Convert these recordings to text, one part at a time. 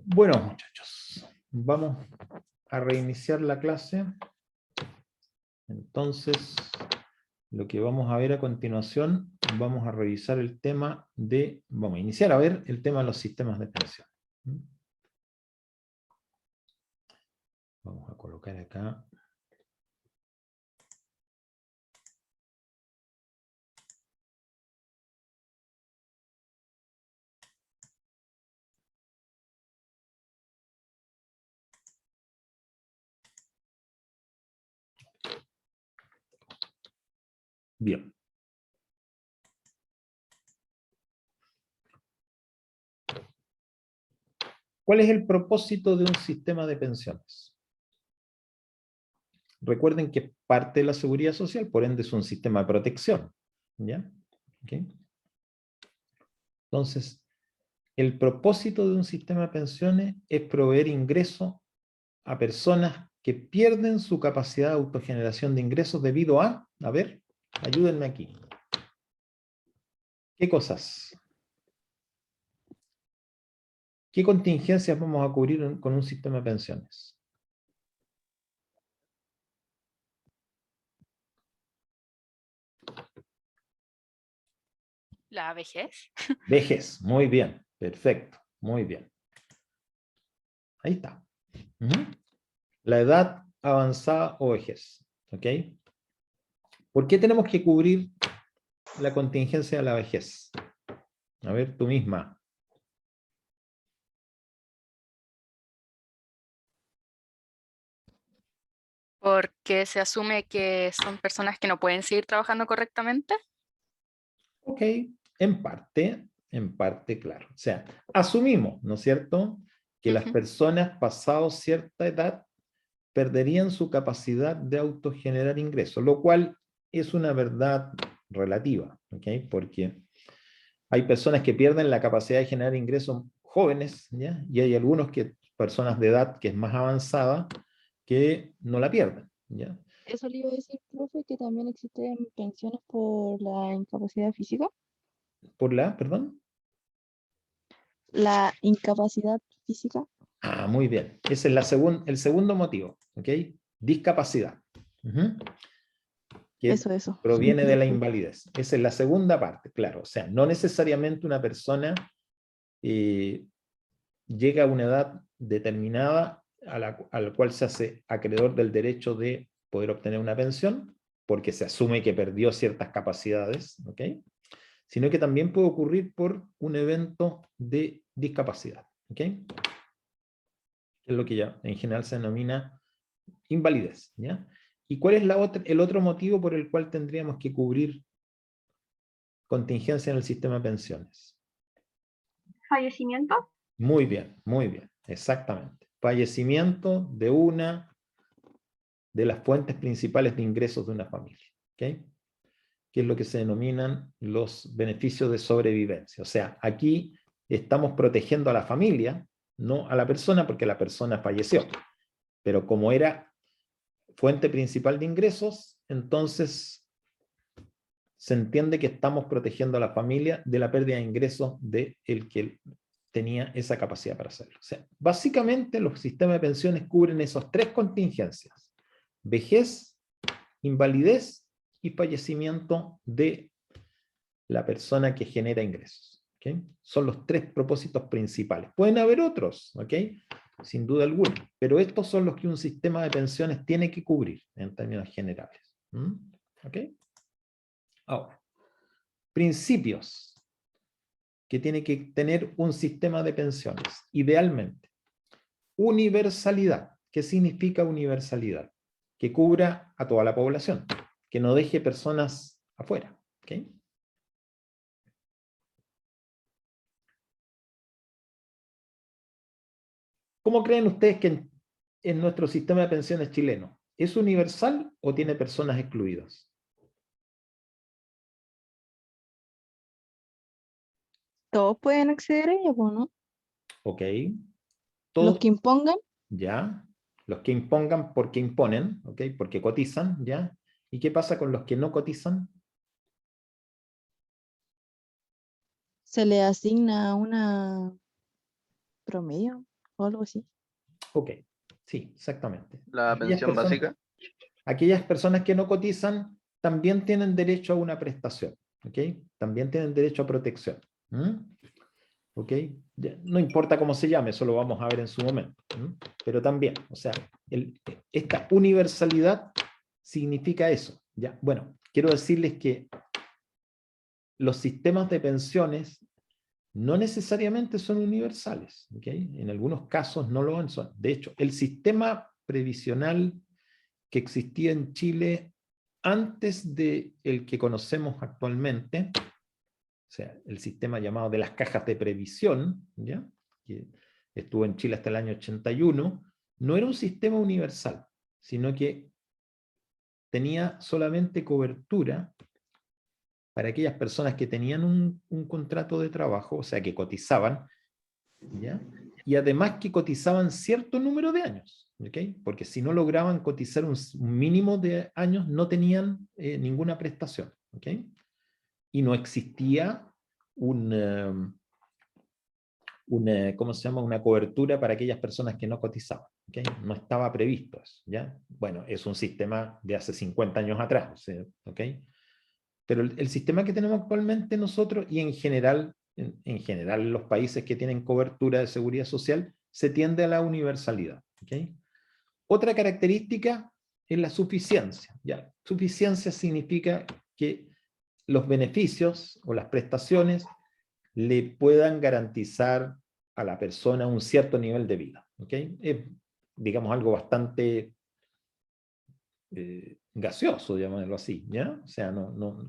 Bueno, muchachos, vamos a reiniciar la clase. Entonces, lo que vamos a ver a continuación, vamos a revisar el tema de, vamos a iniciar a ver el tema de los sistemas de pensión. Vamos a colocar acá. Bien. ¿Cuál es el propósito de un sistema de pensiones? Recuerden que parte de la seguridad social, por ende, es un sistema de protección. ¿Ya? ¿Okay? Entonces, el propósito de un sistema de pensiones es proveer ingresos a personas que pierden su capacidad de autogeneración de ingresos debido a ver, ayúdenme aquí. ¿Qué cosas? ¿Qué contingencias vamos a cubrir con un sistema de pensiones? La vejez. Vejez, muy bien, perfecto, muy bien. Ahí está. La edad avanzada o vejez, ¿ok? ¿Por qué tenemos que cubrir la contingencia de la vejez? A ver, tú misma. Porque se asume que son personas que no pueden seguir trabajando correctamente. Ok, en parte, claro. O sea, asumimos, ¿no es cierto?, que las personas pasados cierta edad perderían su capacidad de autogenerar ingresos, lo cual es una verdad relativa, ¿ok? Porque hay personas que pierden la capacidad de generar ingresos jóvenes, ¿ya? Y hay personas de edad que es más avanzada, que no la pierden, ¿ya? Eso le iba a decir, profe, que también existen pensiones por la incapacidad física. Perdón. La incapacidad física. Ah, muy bien. Ese es el segundo motivo, ¿ok? Discapacidad. Que Eso. proviene de la Disculpe. invalidez. Esa es la segunda parte, claro. O sea, no necesariamente una persona llega a una edad determinada a la cual se hace acreedor del derecho de poder obtener una pensión, porque se asume que perdió ciertas capacidades, ¿ok? Sino que también puede ocurrir por un evento de discapacidad, ¿ok? Que es lo que ya en general se denomina invalidez, ¿ya? ¿Y cuál es el otro motivo por el cual tendríamos que cubrir contingencia en el sistema de pensiones? Fallecimiento. Muy bien, exactamente. Fallecimiento de una de las fuentes principales de ingresos de una familia, ¿ok? Que es lo que se denominan los beneficios de sobrevivencia. O sea, aquí estamos protegiendo a la familia, no a la persona, porque la persona falleció. Pero como era fuente principal de ingresos, entonces se entiende que estamos protegiendo a la familia de la pérdida de ingresos de el que tenía esa capacidad para hacerlo. O sea, básicamente los sistemas de pensiones cubren esas tres contingencias: vejez, invalidez y fallecimiento de la persona que genera ingresos. ¿Okay? Son los tres propósitos principales. Pueden haber otros, ¿ok? Sin duda alguna, pero estos son los que un sistema de pensiones tiene que cubrir en términos generales. ¿Ok? Ahora, principios que tiene que tener un sistema de pensiones, idealmente. Universalidad. ¿Qué significa universalidad? Que cubra a toda la población, que no deje personas afuera. ¿Okay? ¿Cómo creen ustedes que en nuestro sistema de pensiones chileno es universal o tiene personas excluidas? Todos pueden acceder a ella, pues, ¿no? ¿Ok? Los Todos, que impongan. ya. Los que impongan porque imponen, ¿ok? Porque cotizan, ¿ya? ¿Y qué pasa con los que no cotizan? Se le asigna una promedio. o algo así. Ok, sí, exactamente. La Aquellas pensión personas- básica. Aquellas personas que no cotizan también tienen derecho a una prestación, ¿ok? También tienen derecho a protección. ¿Ok? No importa cómo se llame, eso lo vamos a ver en su momento. Pero también, o sea, esta universalidad significa eso. ¿Ya? Bueno, quiero decirles que los sistemas de pensiones no necesariamente son universales. ¿Ok? En algunos casos no lo son. De hecho, el sistema previsional que existía en Chile antes de el que conocemos actualmente, o sea, el sistema llamado de las cajas de previsión, ¿ya? Que estuvo en Chile hasta el año 81, no era un sistema universal, sino que tenía solamente cobertura para aquellas personas que tenían un contrato de trabajo, o sea, que cotizaban, ¿ya? Y además que cotizaban cierto número de años, ¿ok? Porque si no lograban cotizar un mínimo de años, no tenían ninguna prestación, ¿ok? Y no existía ¿cómo se llama? Una cobertura para aquellas personas que no cotizaban. ¿Okay? No estaba previsto eso, ¿ya? Bueno, es un sistema de hace 50 años atrás, ¿ok? Pero el sistema que tenemos actualmente nosotros, y en general los países que tienen cobertura de seguridad social, se tiende a la universalidad, ¿ok? Otra característica es la suficiencia, ¿ya? Suficiencia significa que los beneficios o las prestaciones le puedan garantizar a la persona un cierto nivel de vida. ¿Okay? Es, digamos, algo bastante gaseoso, llamémoslo así, ¿ya? O sea,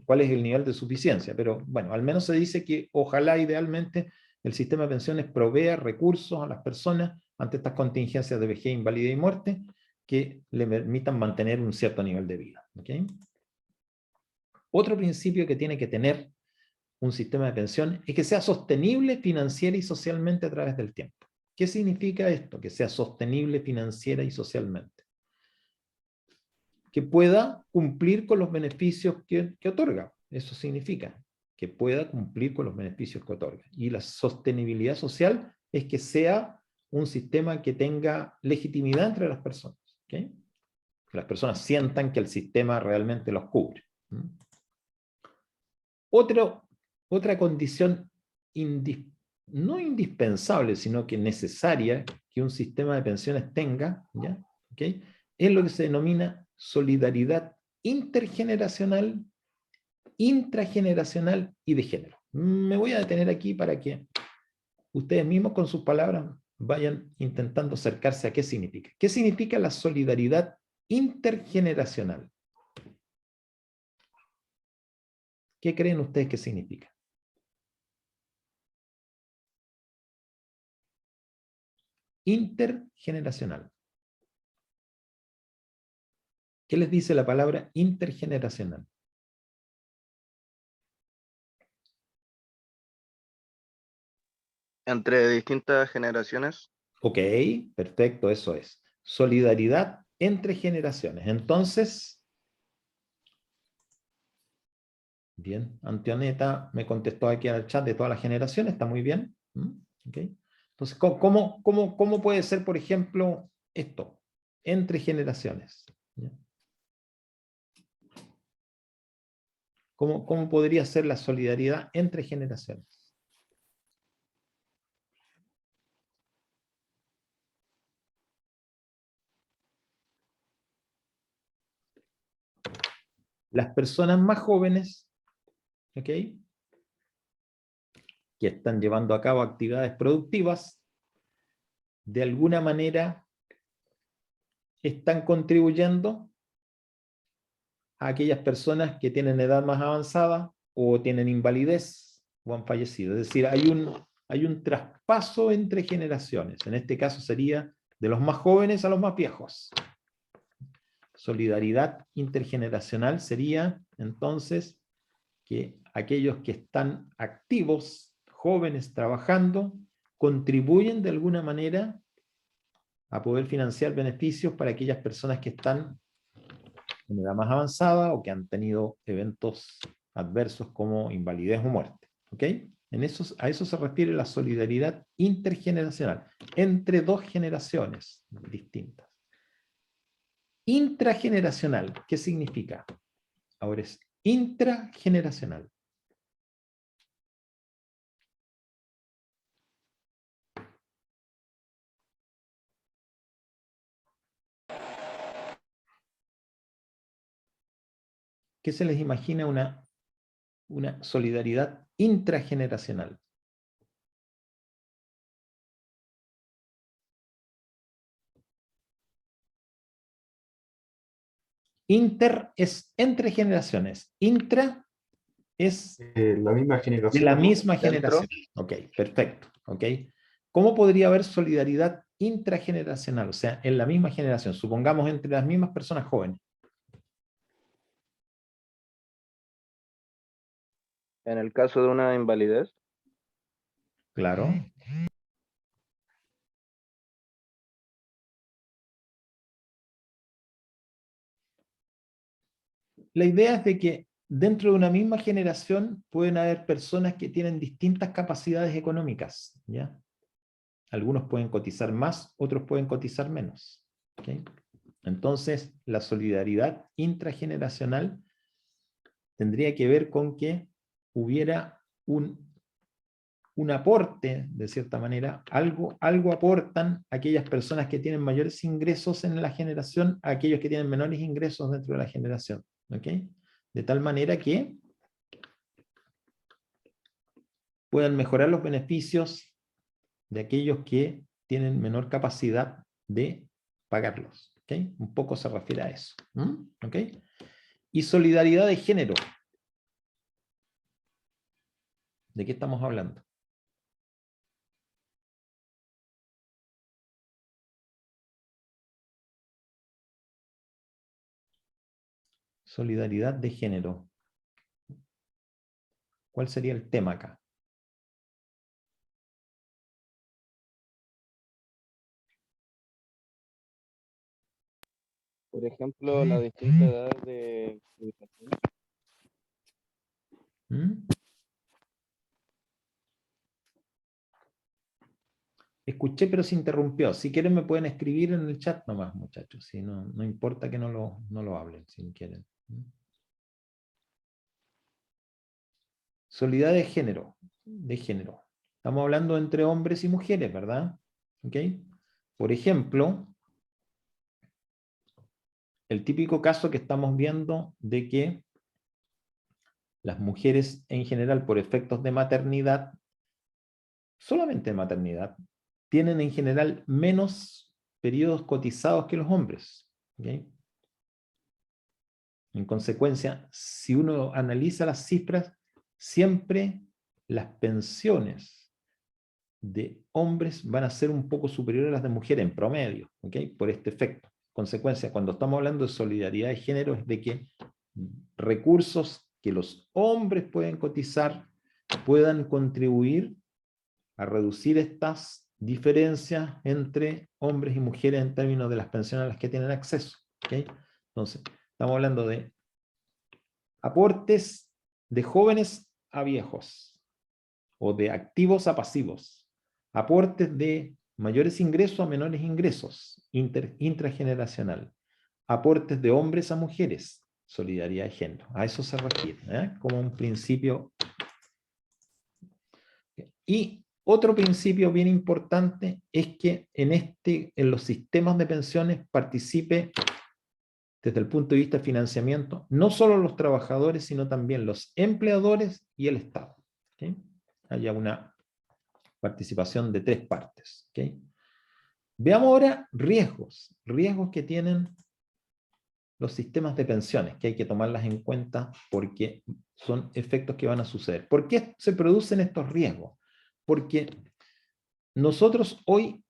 ¿cuál es el nivel de suficiencia? Pero bueno, al menos se dice que ojalá idealmente el sistema de pensiones provea recursos a las personas ante estas contingencias de vejez, invalidez y muerte que le permitan mantener un cierto nivel de vida. ¿Okay? Otro principio que tiene que tener un sistema de pensión es que sea sostenible financiera y socialmente a través del tiempo. ¿Qué significa esto? Que sea sostenible financiera y socialmente. Que pueda cumplir con los beneficios que otorga. Eso significa que pueda cumplir con los beneficios que otorga. Y la sostenibilidad social es que sea un sistema que tenga legitimidad entre las personas. ¿Okay? Que las personas sientan que el sistema realmente los cubre. Otra condición no indispensable, sino que necesaria que un sistema de pensiones tenga, ¿ya? ¿Okay? Es lo que se denomina solidaridad intergeneracional, intrageneracional y de género. Me voy a detener aquí para que ustedes mismos con sus palabras vayan intentando acercarse a qué significa. ¿Qué significa la solidaridad intergeneracional? ¿Qué creen ustedes que significa? Intergeneracional. ¿Qué les dice la palabra intergeneracional? Entre distintas generaciones. Ok, perfecto, eso es. Solidaridad entre generaciones. Entonces, bien, Antioneta me contestó aquí al chat de todas las generaciones, está muy bien. Okay. Entonces, ¿cómo puede ser, por ejemplo, esto? Entre generaciones. ¿Ya? ¿Cómo podría ser la solidaridad entre generaciones? Las personas más jóvenes, ¿ok? Que están llevando a cabo actividades productivas, de alguna manera están contribuyendo a aquellas personas que tienen edad más avanzada o tienen invalidez o han fallecido. Es decir, hay un traspaso entre generaciones. En este caso sería de los más jóvenes a los más viejos. Solidaridad intergeneracional sería entonces que aquellos que están activos, jóvenes, trabajando, contribuyen de alguna manera a poder financiar beneficios para aquellas personas que están en edad más avanzada o que han tenido eventos adversos como invalidez o muerte. ¿Ok? A eso se refiere la solidaridad intergeneracional. entre dos generaciones distintas. Intrageneracional, ¿qué significa? Ahora es intrageneracional. ¿Qué se les imagina una solidaridad intrageneracional? Inter es entre generaciones. Intra es La misma de generación. la ¿no? misma Dentro. generación. Ok, perfecto. Ok. ¿Cómo podría haber solidaridad intrageneracional? O sea, en la misma generación, supongamos entre las mismas personas jóvenes. En el caso de una invalidez, Claro. La idea es de que dentro de una misma generación pueden haber personas que tienen distintas capacidades económicas, ¿ya? Algunos pueden cotizar más, otros pueden cotizar menos. ¿Ok? Entonces, la solidaridad intrageneracional tendría que ver con que hubiera un aporte, de cierta manera, algo aportan aquellas personas que tienen mayores ingresos en la generación a aquellos que tienen menores ingresos dentro de la generación. ¿Ok? De tal manera que puedan mejorar los beneficios de aquellos que tienen menor capacidad de pagarlos. ¿Ok? Un poco se refiere a eso. ¿Ok? Y solidaridad de género. ¿De qué estamos hablando? Solidaridad de género. ¿Cuál sería el tema acá? por ejemplo, la distinta edad de educación. ¿Mm? Escuché, pero se interrumpió. Si quieren me pueden escribir en el chat nomás, muchachos. Si no, no importa que no lo hablen, si quieren. Solidaridad de género. Estamos hablando entre hombres y mujeres, ¿verdad? ¿Ok? Por ejemplo, el típico caso que estamos viendo de que las mujeres en general, por efectos de maternidad, solamente de maternidad, tienen en general menos periodos cotizados que los hombres. ¿Ok? En consecuencia, si uno analiza las cifras, siempre las pensiones de hombres van a ser un poco superiores a las de mujeres en promedio, ¿ok? Por este efecto. Consecuencia, cuando estamos hablando de solidaridad de género, es de que recursos que los hombres pueden cotizar puedan contribuir a reducir estas diferencias entre hombres y mujeres en términos de las pensiones a las que tienen acceso. ¿Ok? Entonces, estamos hablando de aportes de jóvenes a viejos, o de activos a pasivos, aportes de mayores ingresos a menores ingresos, intrageneracional, aportes de hombres a mujeres, solidaridad de género. A eso se refiere, como un principio. Y otro principio bien importante es que en los sistemas de pensiones participe desde el punto de vista de financiamiento, no solo los trabajadores, sino también los empleadores y el Estado. ¿Okay? Haya una participación de tres partes. ¿Okay? Veamos ahora riesgos que tienen los sistemas de pensiones, que hay que tomarlas en cuenta porque son efectos que van a suceder. ¿Por qué se producen estos riesgos? Porque nosotros hoy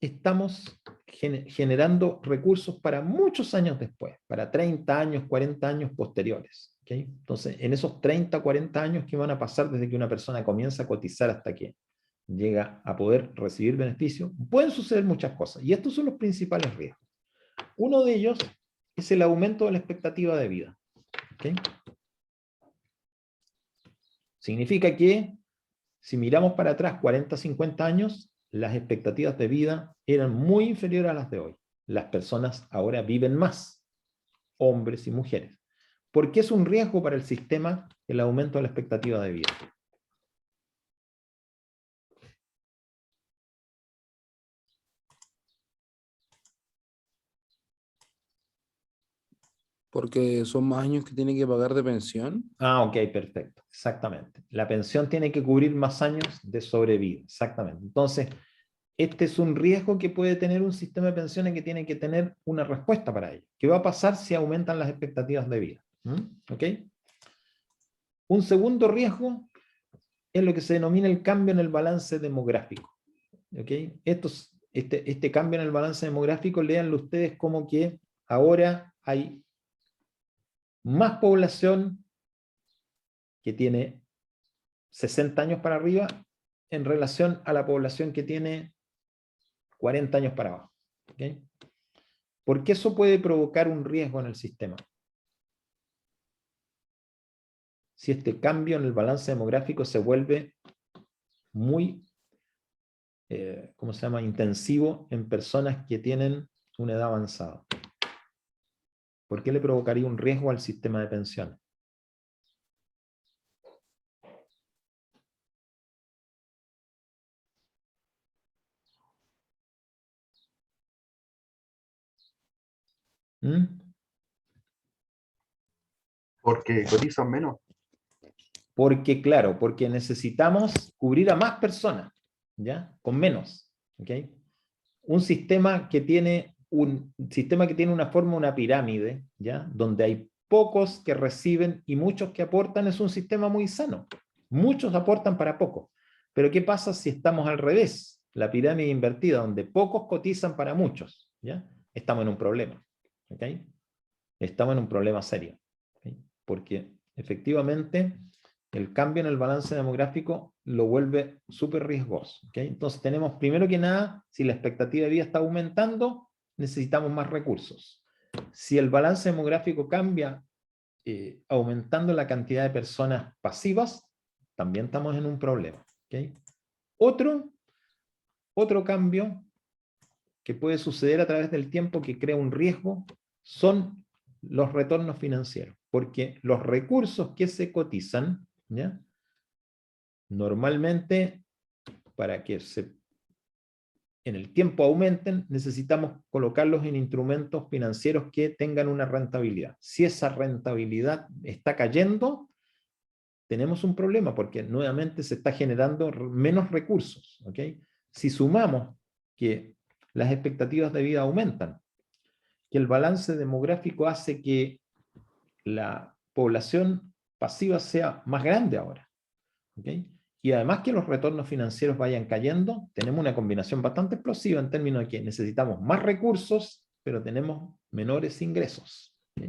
estamos generando recursos para muchos años después, para 30 años, 40 años posteriores. ¿Okay? Entonces, en esos 30, 40 años que van a pasar desde que una persona comienza a cotizar hasta que llega a poder recibir beneficios, pueden suceder muchas cosas. Y estos son los principales riesgos. Uno de ellos es el aumento de la expectativa de vida. ¿Okay? Significa que si miramos para atrás 40, 50 años, las expectativas de vida eran muy inferiores a las de hoy. Las personas ahora viven más, hombres y mujeres. ¿Por qué es un riesgo para el sistema el aumento de la expectativa de vida? Porque son más años que tiene que pagar de pensión. Ah, ok, perfecto, exactamente. La pensión tiene que cubrir más años de sobrevida, exactamente. Entonces, este es un riesgo que puede tener un sistema de pensiones que tiene que tener una respuesta para ello. ¿Qué va a pasar si aumentan las expectativas de vida? ¿Ok? Un segundo riesgo es lo que se denomina el cambio en el balance demográfico. ¿Ok? Este cambio en el balance demográfico, léanlo ustedes como que ahora hay más población que tiene 60 años para arriba en relación a la población que tiene 40 años para abajo. ¿Okay? Porque eso puede provocar un riesgo en el sistema. Si este cambio en el balance demográfico se vuelve muy, ¿cómo se llama?, intensivo en personas que tienen una edad avanzada. ¿Por qué le provocaría un riesgo al sistema de pensiones? ¿Mm? Porque cotizan menos. Porque, claro, porque necesitamos cubrir a más personas, ¿ya? Con menos, ¿ok? Un sistema que tiene una forma, una pirámide, ¿ya? Donde hay pocos que reciben y muchos que aportan, es un sistema muy sano. Muchos aportan para pocos. Pero ¿qué pasa si estamos al revés? La pirámide invertida, donde pocos cotizan para muchos, ¿ya? Estamos en un problema, ¿ok? Estamos en un problema serio, ¿ok? Porque efectivamente el cambio en el balance demográfico lo vuelve súper riesgoso, ¿ok? Entonces tenemos, primero que nada, si la expectativa de vida está aumentando, necesitamos más recursos. Si el balance demográfico cambia, aumentando la cantidad de personas pasivas, también estamos en un problema, ¿ok? Otro cambio que puede suceder a través del tiempo que crea un riesgo son los retornos financieros, porque los recursos que se cotizan, ¿ya?, normalmente, para que en el tiempo aumenten, necesitamos colocarlos en instrumentos financieros que tengan una rentabilidad. Si esa rentabilidad está cayendo, tenemos un problema, porque nuevamente se está generando menos recursos, ¿ok? Si sumamos que las expectativas de vida aumentan, que el balance demográfico hace que la población pasiva sea más grande ahora, ¿ok? Y además que los retornos financieros vayan cayendo, tenemos una combinación bastante explosiva en términos de que necesitamos más recursos, pero tenemos menores ingresos, ¿ok?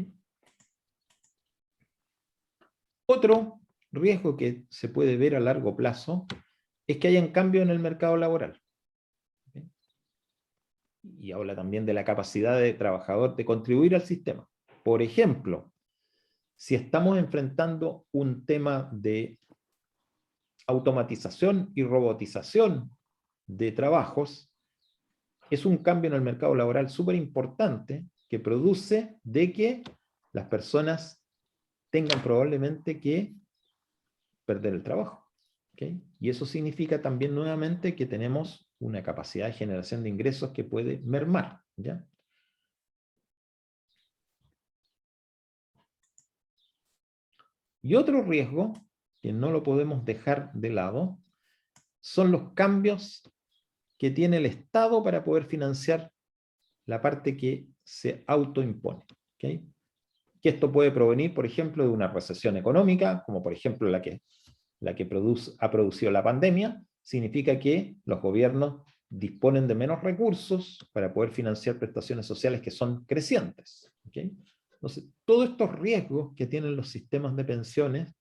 Otro riesgo que se puede ver a largo plazo es que hayan cambios en el mercado laboral, ¿ok? Y habla también de la capacidad del trabajador de contribuir al sistema. Por ejemplo, si estamos enfrentando un tema de automatización y robotización de trabajos, es un cambio en el mercado laboral súper importante que produce de que las personas tengan probablemente que perder el trabajo, ¿okay? Y eso significa también nuevamente que tenemos una capacidad de generación de ingresos que puede mermar, ¿ya? Y otro riesgo, que no lo podemos dejar de lado, son los cambios que tiene el Estado para poder financiar la parte que se autoimpone, ¿okay? Que esto puede provenir, por ejemplo, de una recesión económica, como por ejemplo la que ha producido la pandemia. Significa que los gobiernos disponen de menos recursos para poder financiar prestaciones sociales que son crecientes, ¿okay? Entonces, todos estos riesgos que tienen los sistemas de pensiones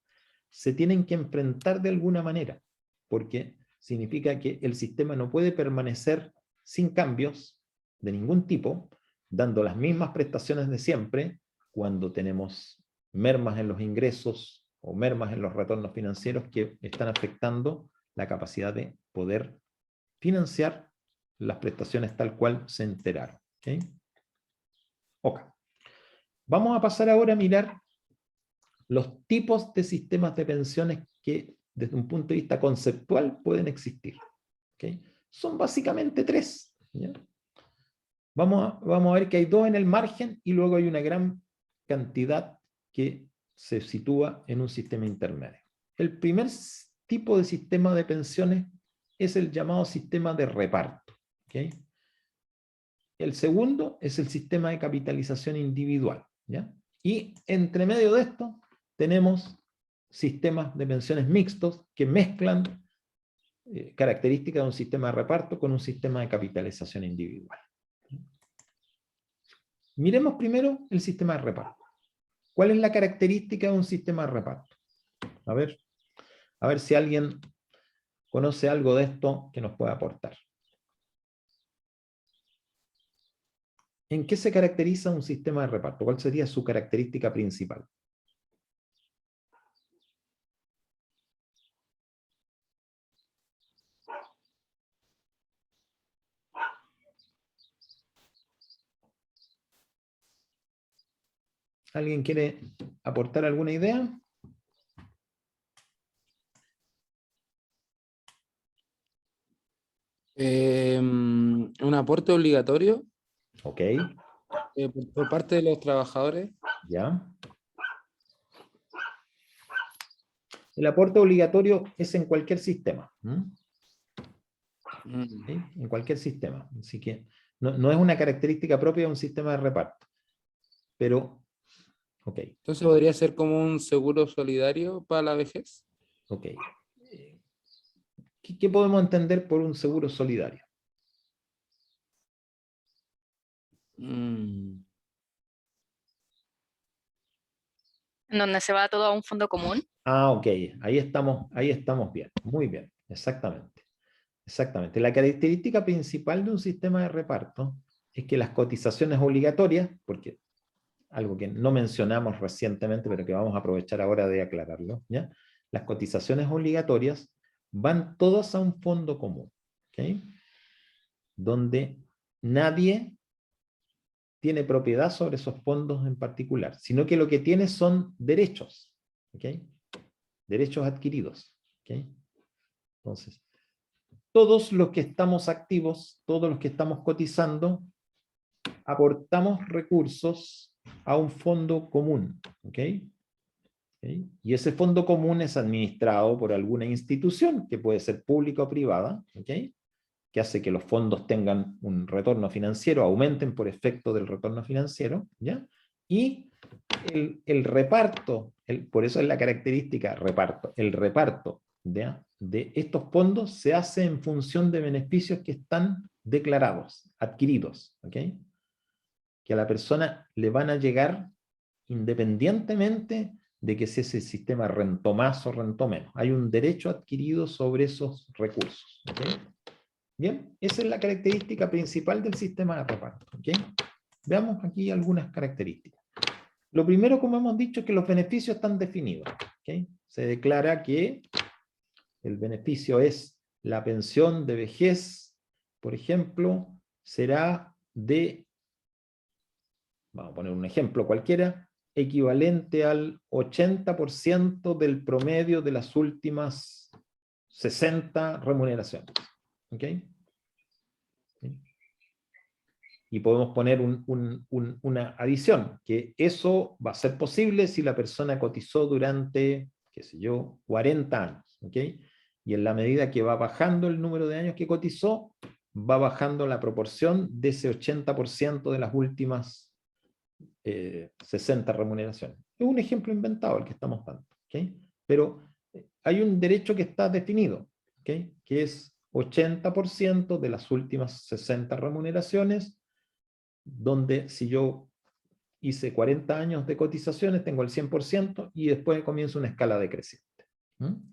se tienen que enfrentar de alguna manera, porque significa que el sistema no puede permanecer sin cambios de ningún tipo, dando las mismas prestaciones de siempre, cuando tenemos mermas en los ingresos o mermas en los retornos financieros que están afectando la capacidad de poder financiar las prestaciones tal cual se enteraron. ¿Ok? Ok. Vamos a pasar ahora a mirar los tipos de sistemas de pensiones que desde un punto de vista conceptual pueden existir. ¿Ok? Son básicamente 3. ¿Ya? Vamos a ver que hay 2 en el margen y luego hay una gran cantidad que se sitúa en un sistema intermedio. El primer tipo de sistema de pensiones es el llamado sistema de reparto. ¿Ok? El segundo es el sistema de capitalización individual. ¿Ya? Y entre medio de esto tenemos sistemas de pensiones mixtos que mezclan características de un sistema de reparto con un sistema de capitalización individual. Miremos primero el sistema de reparto. ¿Cuál es la característica de un sistema de reparto? A ver si alguien conoce algo de esto que nos pueda aportar. ¿En qué se caracteriza un sistema de reparto? ¿Cuál sería su característica principal? ¿Alguien quiere aportar alguna idea? Un aporte obligatorio Ok, por parte de los trabajadores. ya. El aporte obligatorio es en cualquier sistema. ¿Sí? En cualquier sistema. Así que no es una característica propia de un sistema de reparto. Pero, ok, Entonces podría ser como un seguro solidario para la vejez. ok. ¿Qué podemos entender por un seguro solidario? Mm, En donde se va todo a un fondo común. Ah, ok, ahí estamos bien, muy bien, exactamente. Exactamente. La característica principal de un sistema de reparto es que las cotizaciones obligatorias, porque algo que no mencionamos recientemente, pero que vamos a aprovechar ahora de aclararlo, ¿ya? Las cotizaciones obligatorias van todas a un fondo común, ¿ok? Donde nadie tiene propiedad sobre esos fondos en particular, sino que lo que tiene son derechos, ¿ok? Derechos adquiridos, ¿ok? Entonces, todos los que estamos activos, todos los que estamos cotizando, aportamos recursos a un fondo común, ¿ok? ¿Ok? Y ese fondo común es administrado por alguna institución, que puede ser pública o privada, ¿ok? Que hace que los fondos tengan un retorno financiero, aumenten por efecto del retorno financiero, ¿ya? Y el reparto, por eso es la característica reparto, el reparto de estos fondos se hace en función de beneficios que están declarados, adquiridos, ¿ok? Que a la persona le van a llegar independientemente de que si ese sistema rentó más o rentó menos. Hay un derecho adquirido sobre esos recursos, ¿ok? Bien, esa es la característica principal del sistema de reparto, ¿ok? Veamos aquí algunas características. Lo primero, como hemos dicho, es que los beneficios están definidos, ¿ok? Se declara que el beneficio es la pensión de vejez, por ejemplo, será de, vamos a poner un ejemplo cualquiera, equivalente al 80% del promedio de las últimas 60 remuneraciones, ¿ok? Y podemos poner una adición, que eso va a ser posible si la persona cotizó durante, qué sé yo, 40 años, ¿ok? Y en la medida que va bajando el número de años que cotizó, va bajando la proporción de ese 80% de las últimas 60 remuneraciones. Es un ejemplo inventado el que estamos dando, ¿ok? Pero hay un derecho que está definido, ¿ok? Que es 80% de las últimas 60 remuneraciones, donde si yo hice 40 años de cotizaciones, tengo el 100% y después comienza una escala decreciente.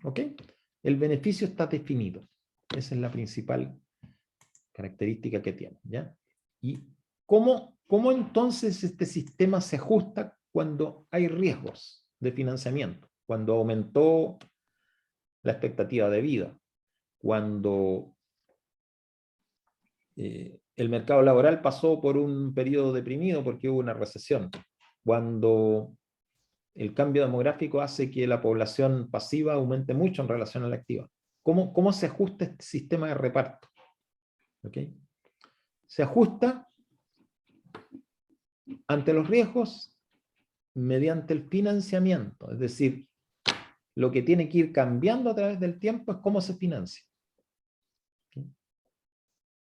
¿Ok? El beneficio está definido. Esa es la principal característica que tiene, ¿ya? ¿Y cómo entonces este sistema se ajusta cuando hay riesgos de financiamiento? Cuando aumentó la expectativa de vida, cuando el mercado laboral pasó por un periodo deprimido porque hubo una recesión. Cuando el cambio demográfico hace que la población pasiva aumente mucho en relación a la activa. ¿Cómo se ajusta este sistema de reparto? ¿Okay? Se ajusta ante los riesgos mediante el financiamiento, es decir, lo que tiene que ir cambiando a través del tiempo es cómo se financia. ¿Okay?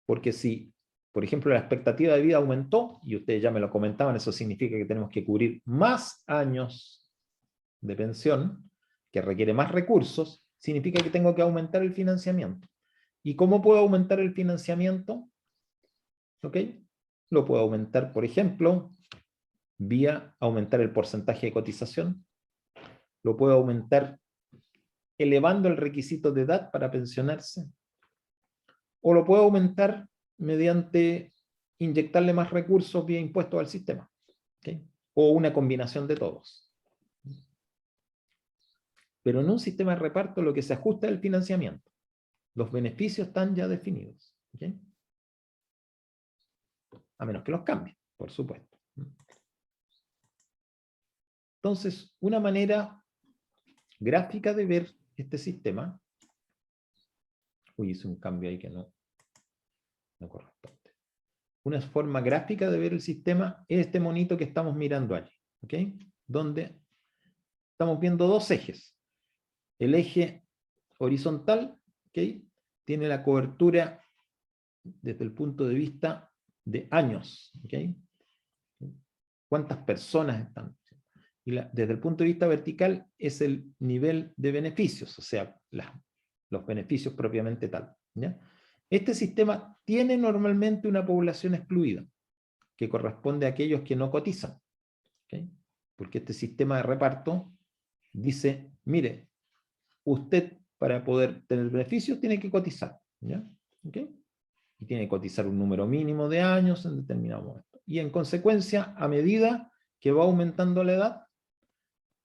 Porque si, por ejemplo, la expectativa de vida aumentó, y ustedes ya me lo comentaban, eso significa que tenemos que cubrir más años de pensión, que requiere más recursos, significa que tengo que aumentar el financiamiento. ¿Y cómo puedo aumentar el financiamiento? ¿Ok? Lo puedo aumentar, por ejemplo, vía aumentar el porcentaje de cotización. Lo puedo aumentar elevando el requisito de edad para pensionarse. O lo puedo aumentar mediante inyectarle más recursos vía impuestos al sistema. ¿Ok? O una combinación de todos. Pero en un sistema de reparto lo que se ajusta es el financiamiento. Los beneficios están ya definidos. ¿Okay? A menos que los cambien, por supuesto. Entonces, una manera gráfica de ver este sistema, hice un cambio ahí que no corresponde. Una forma gráfica de ver el sistema es este monito que estamos mirando allí, ¿ok? Donde estamos viendo dos ejes. El eje horizontal, ¿ok? Tiene la cobertura desde el punto de vista de años, ¿ok? ¿Cuántas personas están? Y desde el punto de vista vertical es el nivel de beneficios, o sea, los beneficios propiamente tal. ¿Ya? Este sistema tiene normalmente una población excluida, que corresponde a aquellos que no cotizan. ¿Okay? Porque este sistema de reparto dice, mire, usted para poder tener beneficios tiene que cotizar. ¿Ya? ¿Okay? Y tiene que cotizar un número mínimo de años en determinado momento. Y en consecuencia, a medida que va aumentando la edad,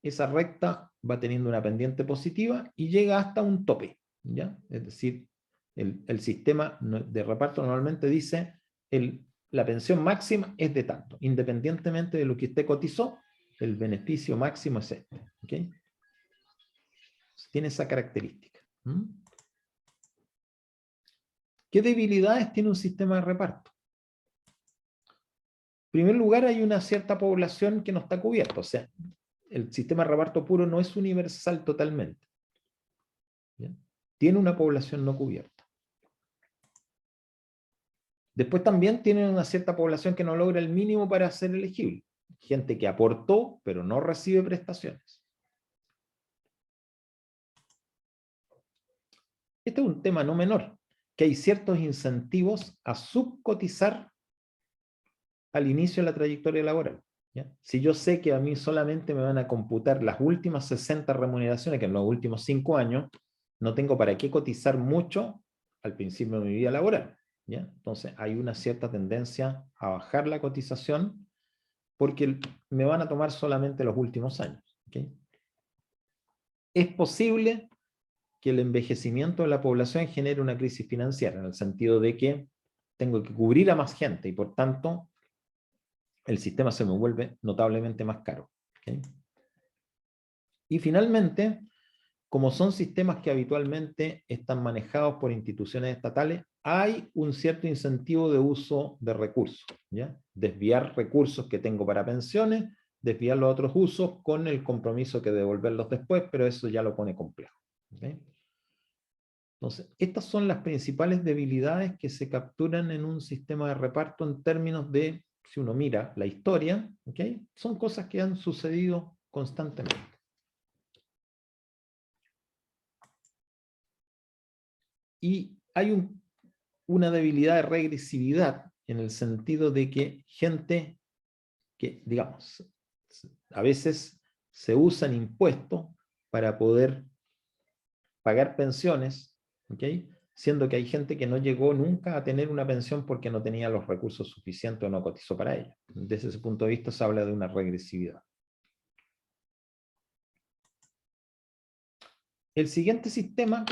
esa recta va teniendo una pendiente positiva y llega hasta un tope. ¿Ya? Es decir, el sistema de reparto normalmente dice la pensión máxima es de tanto. Independientemente de lo que usted cotizó, el beneficio máximo es este. ¿Okay? Tiene esa característica. ¿Qué debilidades tiene un sistema de reparto? En primer lugar, hay una cierta población que no está cubierta. O sea, el sistema de reparto puro no es universal totalmente. ¿Bien? Tiene una población no cubierta. Después también tiene una cierta población que no logra el mínimo para ser elegible. Gente que aportó, pero no recibe prestaciones. Este es un tema no menor, que hay ciertos incentivos a subcotizar al inicio de la trayectoria laboral. ¿Ya? Si yo sé que a mí solamente me van a computar las últimas 60 remuneraciones, que en los últimos 5 años, no tengo para qué cotizar mucho al principio de mi vida laboral. ¿Ya? Entonces hay una cierta tendencia a bajar la cotización porque me van a tomar solamente los últimos años. ¿Okay? Es posible que el envejecimiento de la población genere una crisis financiera, en el sentido de que tengo que cubrir a más gente y por tanto el sistema se me vuelve notablemente más caro. ¿Okay? Y finalmente, como son sistemas que habitualmente están manejados por instituciones estatales, hay un cierto incentivo de uso de recursos. ¿Ya? Desviar recursos que tengo para pensiones, desviarlos a otros usos con el compromiso que devolverlos después, pero eso ya lo pone complejo. ¿Okay? Entonces, estas son las principales debilidades que se capturan en un sistema de reparto en términos de, si uno mira la historia, ¿okay? Son cosas que han sucedido constantemente. Y hay una debilidad de regresividad en el sentido de que gente que, digamos, a veces se usan impuestos para poder pagar pensiones, ¿okay? Siendo que hay gente que no llegó nunca a tener una pensión porque no tenía los recursos suficientes o no cotizó para ella. Desde ese punto de vista se habla de una regresividad. El siguiente sistema,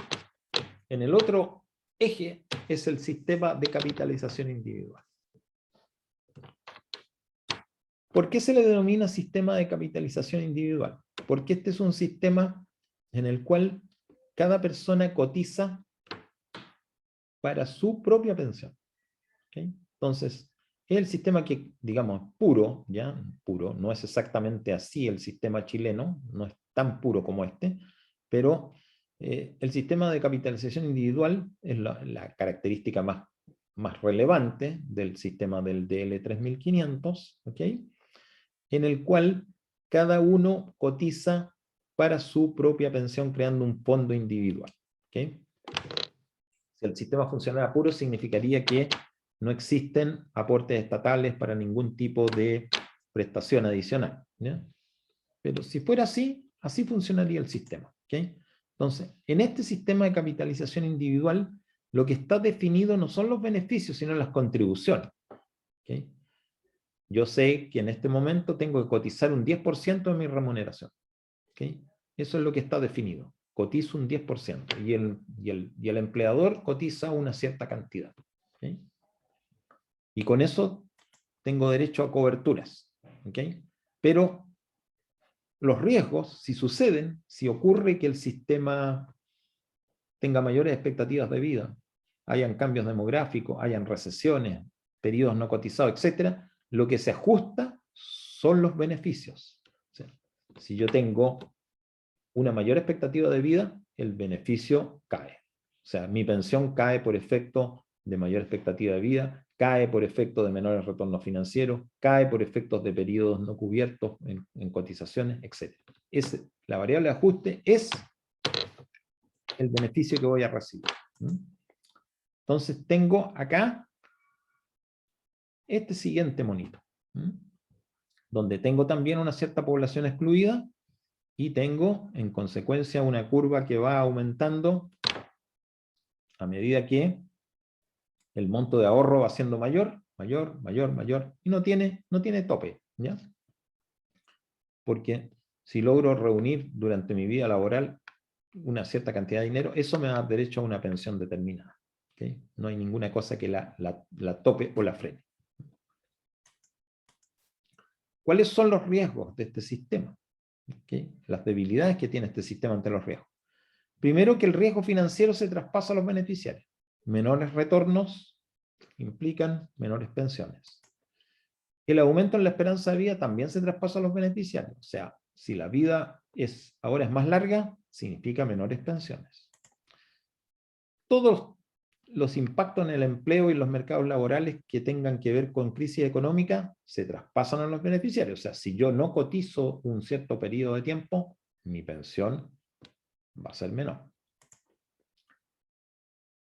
en el otro eje es el sistema de capitalización individual. ¿Por qué se le denomina sistema de capitalización individual? Porque este es un sistema en el cual cada persona cotiza para su propia pensión. ¿Okay? Entonces, es el sistema que, digamos, puro, ¿ya? Puro, no es exactamente así el sistema chileno, no es tan puro como este, pero el sistema de capitalización individual es la característica más relevante del sistema del DL 3500, ¿ok? En el cual cada uno cotiza para su propia pensión creando un fondo individual. ¿Okay? Si el sistema funcionara puro, significaría que no existen aportes estatales para ningún tipo de prestación adicional. ¿Ya? Pero si fuera así, así funcionaría el sistema. ¿Okay? Entonces, en este sistema de capitalización individual, lo que está definido no son los beneficios, sino las contribuciones. ¿Okay? Yo sé que en este momento tengo que cotizar un 10% de mi remuneración. ¿Okay? Eso es lo que está definido. Cotizo un 10% y el empleador cotiza una cierta cantidad. ¿Okay? Y con eso tengo derecho a coberturas. ¿Okay? Pero los riesgos, si suceden, si ocurre que el sistema tenga mayores expectativas de vida, hayan cambios demográficos, hayan recesiones, periodos no cotizados, etc., lo que se ajusta son los beneficios. O sea, si yo tengo una mayor expectativa de vida, el beneficio cae. O sea, mi pensión cae por efecto de mayor expectativa de vida, cae por efecto de menores retornos financieros, cae por efectos de periodos no cubiertos en cotizaciones, etc. La variable de ajuste es el beneficio que voy a recibir. Entonces tengo acá este siguiente monito, donde tengo también una cierta población excluida y tengo en consecuencia una curva que va aumentando a medida que el monto de ahorro va siendo mayor, mayor, mayor, mayor, y no tiene tope, ¿ya? Porque si logro reunir durante mi vida laboral una cierta cantidad de dinero, eso me da derecho a una pensión determinada. ¿Okay? No hay ninguna cosa que la tope o la frene. ¿Cuáles son los riesgos de este sistema? ¿Okay? Las debilidades que tiene este sistema ante los riesgos. Primero, que el riesgo financiero se traspasa a los beneficiarios. Menores retornos implican menores pensiones. El aumento en la esperanza de vida también se traspasa a los beneficiarios. O sea, si la vida ahora es más larga, significa menores pensiones. Todos los impactos en el empleo y los mercados laborales que tengan que ver con crisis económica se traspasan a los beneficiarios. O sea, si yo no cotizo un cierto periodo de tiempo, mi pensión va a ser menor.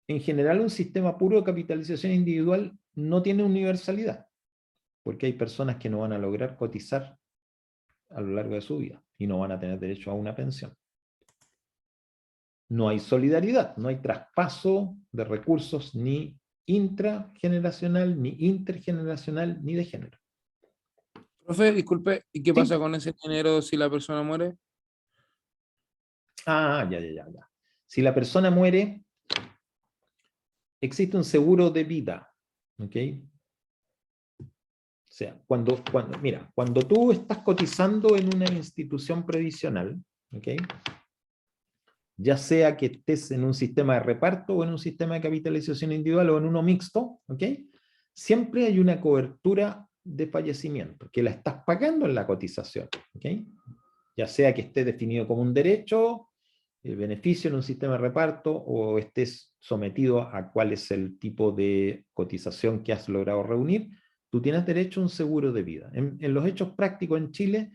En general, un sistema puro de capitalización individual no tiene universalidad, porque hay personas que no van a lograr cotizar a lo largo de su vida y no van a tener derecho a una pensión. No hay solidaridad, no hay traspaso de recursos ni intrageneracional, ni intergeneracional, ni de género. Profe, disculpe, ¿y qué Sí. pasa con ese dinero si la persona muere? Ah, ya. Si la persona muere, existe un seguro de vida. ¿Ok? O sea, cuando tú estás cotizando en una institución previsional, ¿ok? Ya sea que estés en un sistema de reparto o en un sistema de capitalización individual o en uno mixto, ¿ok? Siempre hay una cobertura de fallecimiento, que la estás pagando en la cotización, ¿ok? Ya sea que esté definido como un derecho, el beneficio en un sistema de reparto, o estés sometido a cuál es el tipo de cotización que has logrado reunir, tú tienes derecho a un seguro de vida. En los hechos prácticos en Chile,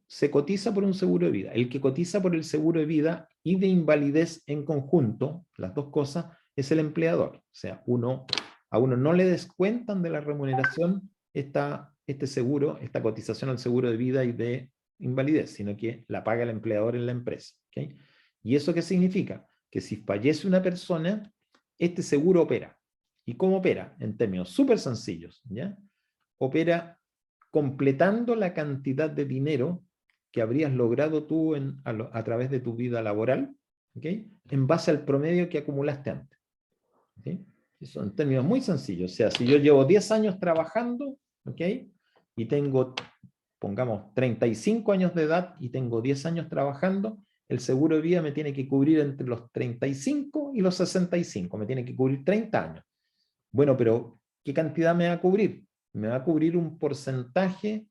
se cotiza por un seguro de vida. El que cotiza por el seguro de vida y de invalidez en conjunto, las dos cosas, es el empleador. O sea, a uno no le descuentan de la remuneración este seguro, esta cotización al seguro de vida y de invalidez, sino que la paga el empleador en la empresa. ¿Okay? ¿Y eso qué significa? Que si fallece una persona, este seguro opera. ¿Y cómo opera? En términos súper sencillos, ¿ya? Opera completando la cantidad de dinero que habrías logrado tú a través de tu vida laboral, ¿okay? En base al promedio que acumulaste antes. ¿sí? Eso en términos muy sencillos. O sea, si yo llevo 10 años trabajando, ¿ok? Y tengo, pongamos, 35 años de edad y tengo 10 años trabajando, el seguro de vida me tiene que cubrir entre los 35 y los 65, me tiene que cubrir 30 años. Bueno, pero ¿qué cantidad me va a cubrir? Me va a cubrir un porcentaje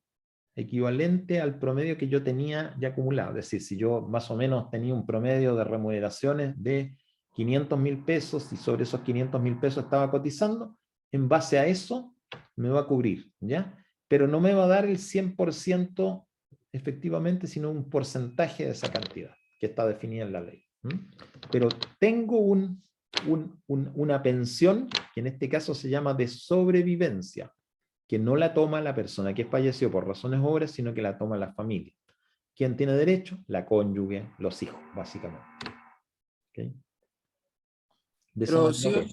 equivalente al promedio que yo tenía ya acumulado. Es decir, si yo más o menos tenía un promedio de remuneraciones de 500.000 pesos y sobre esos 500.000 pesos estaba cotizando, en base a eso me va a cubrir, ¿ya? Pero no me va a dar el 100% efectivamente, sino un porcentaje de esa cantidad que está definida en la ley. Pero tengo una pensión, que en este caso se llama de sobrevivencia, que no la toma la persona que falleció por razones obras, sino que la toma la familia. ¿Quién tiene derecho? La cónyuge, los hijos, básicamente. ¿Okay? De esa Pero manera,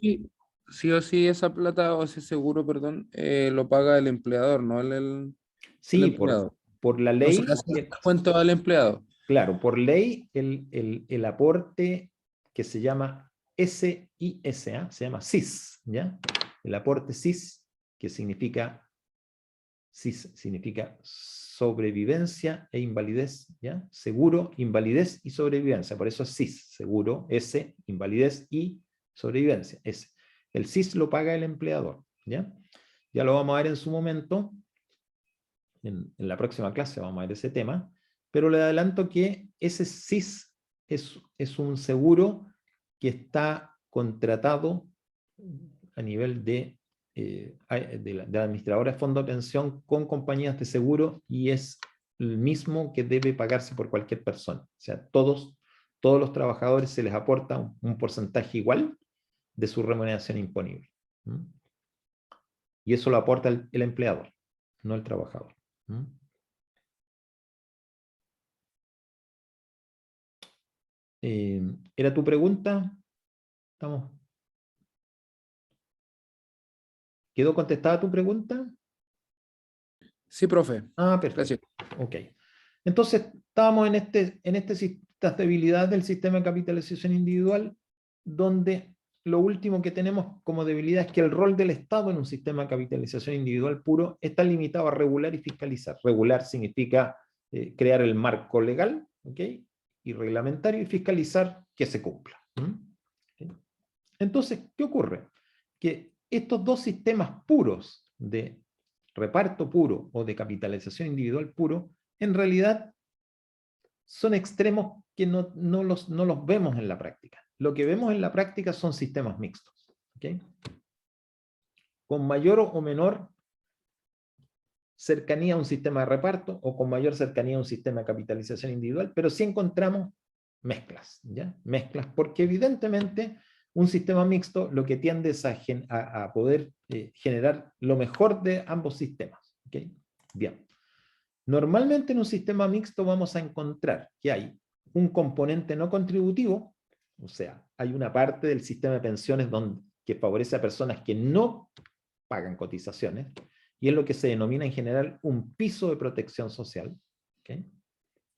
sí o sí esa plata o ese seguro, perdón, lo paga el empleador, no el sí, empleado. por la No se ley, le hace descuento al empleado. claro, por ley, el aporte que se llama SISA, se llama SIS, ¿ya? El aporte SIS, que significa sobrevivencia e invalidez, ¿ya? Seguro, invalidez y sobrevivencia, por eso es SIS, seguro, S, invalidez y sobrevivencia, S. El SIS lo paga el empleador, ¿ya? Ya lo vamos a ver en su momento, en la próxima clase vamos a ver ese tema, pero le adelanto que ese SIS es un seguro que está contratado a nivel de la administradora de fondo de pensión con compañías de seguro y es el mismo que debe pagarse por cualquier persona. O sea, todos los trabajadores se les aporta un porcentaje igual de su remuneración imponible. Y eso lo aporta el empleador, no el trabajador. ¿Era tu pregunta? ¿Estamos? ¿Quedó contestada tu pregunta? Sí, profe. Ah, perfecto. Gracias. Ok. Entonces, estábamos en estas debilidades del sistema de capitalización individual, donde lo último que tenemos como debilidad es que el rol del Estado en un sistema de capitalización individual puro está limitado a regular y fiscalizar. Regular significa crear el marco legal, ¿ok? Y reglamentario, y fiscalizar que se cumpla. ¿Okay? Entonces, ¿qué ocurre? Que estos dos sistemas puros de reparto puro o de capitalización individual puro, en realidad son extremos que no los vemos en la práctica. Lo que vemos en la práctica son sistemas mixtos, ¿okay? Con mayor o menor cercanía a un sistema de reparto o con mayor cercanía a un sistema de capitalización individual, pero sí encontramos mezclas, ¿ya? Mezclas, porque evidentemente un sistema mixto lo que tiende es a poder generar lo mejor de ambos sistemas, ¿okay? Bien. Normalmente en un sistema mixto vamos a encontrar que hay un componente no contributivo, o sea, hay una parte del sistema de pensiones que favorece a personas que no pagan cotizaciones, y es lo que se denomina en general un piso de protección social, ¿okay?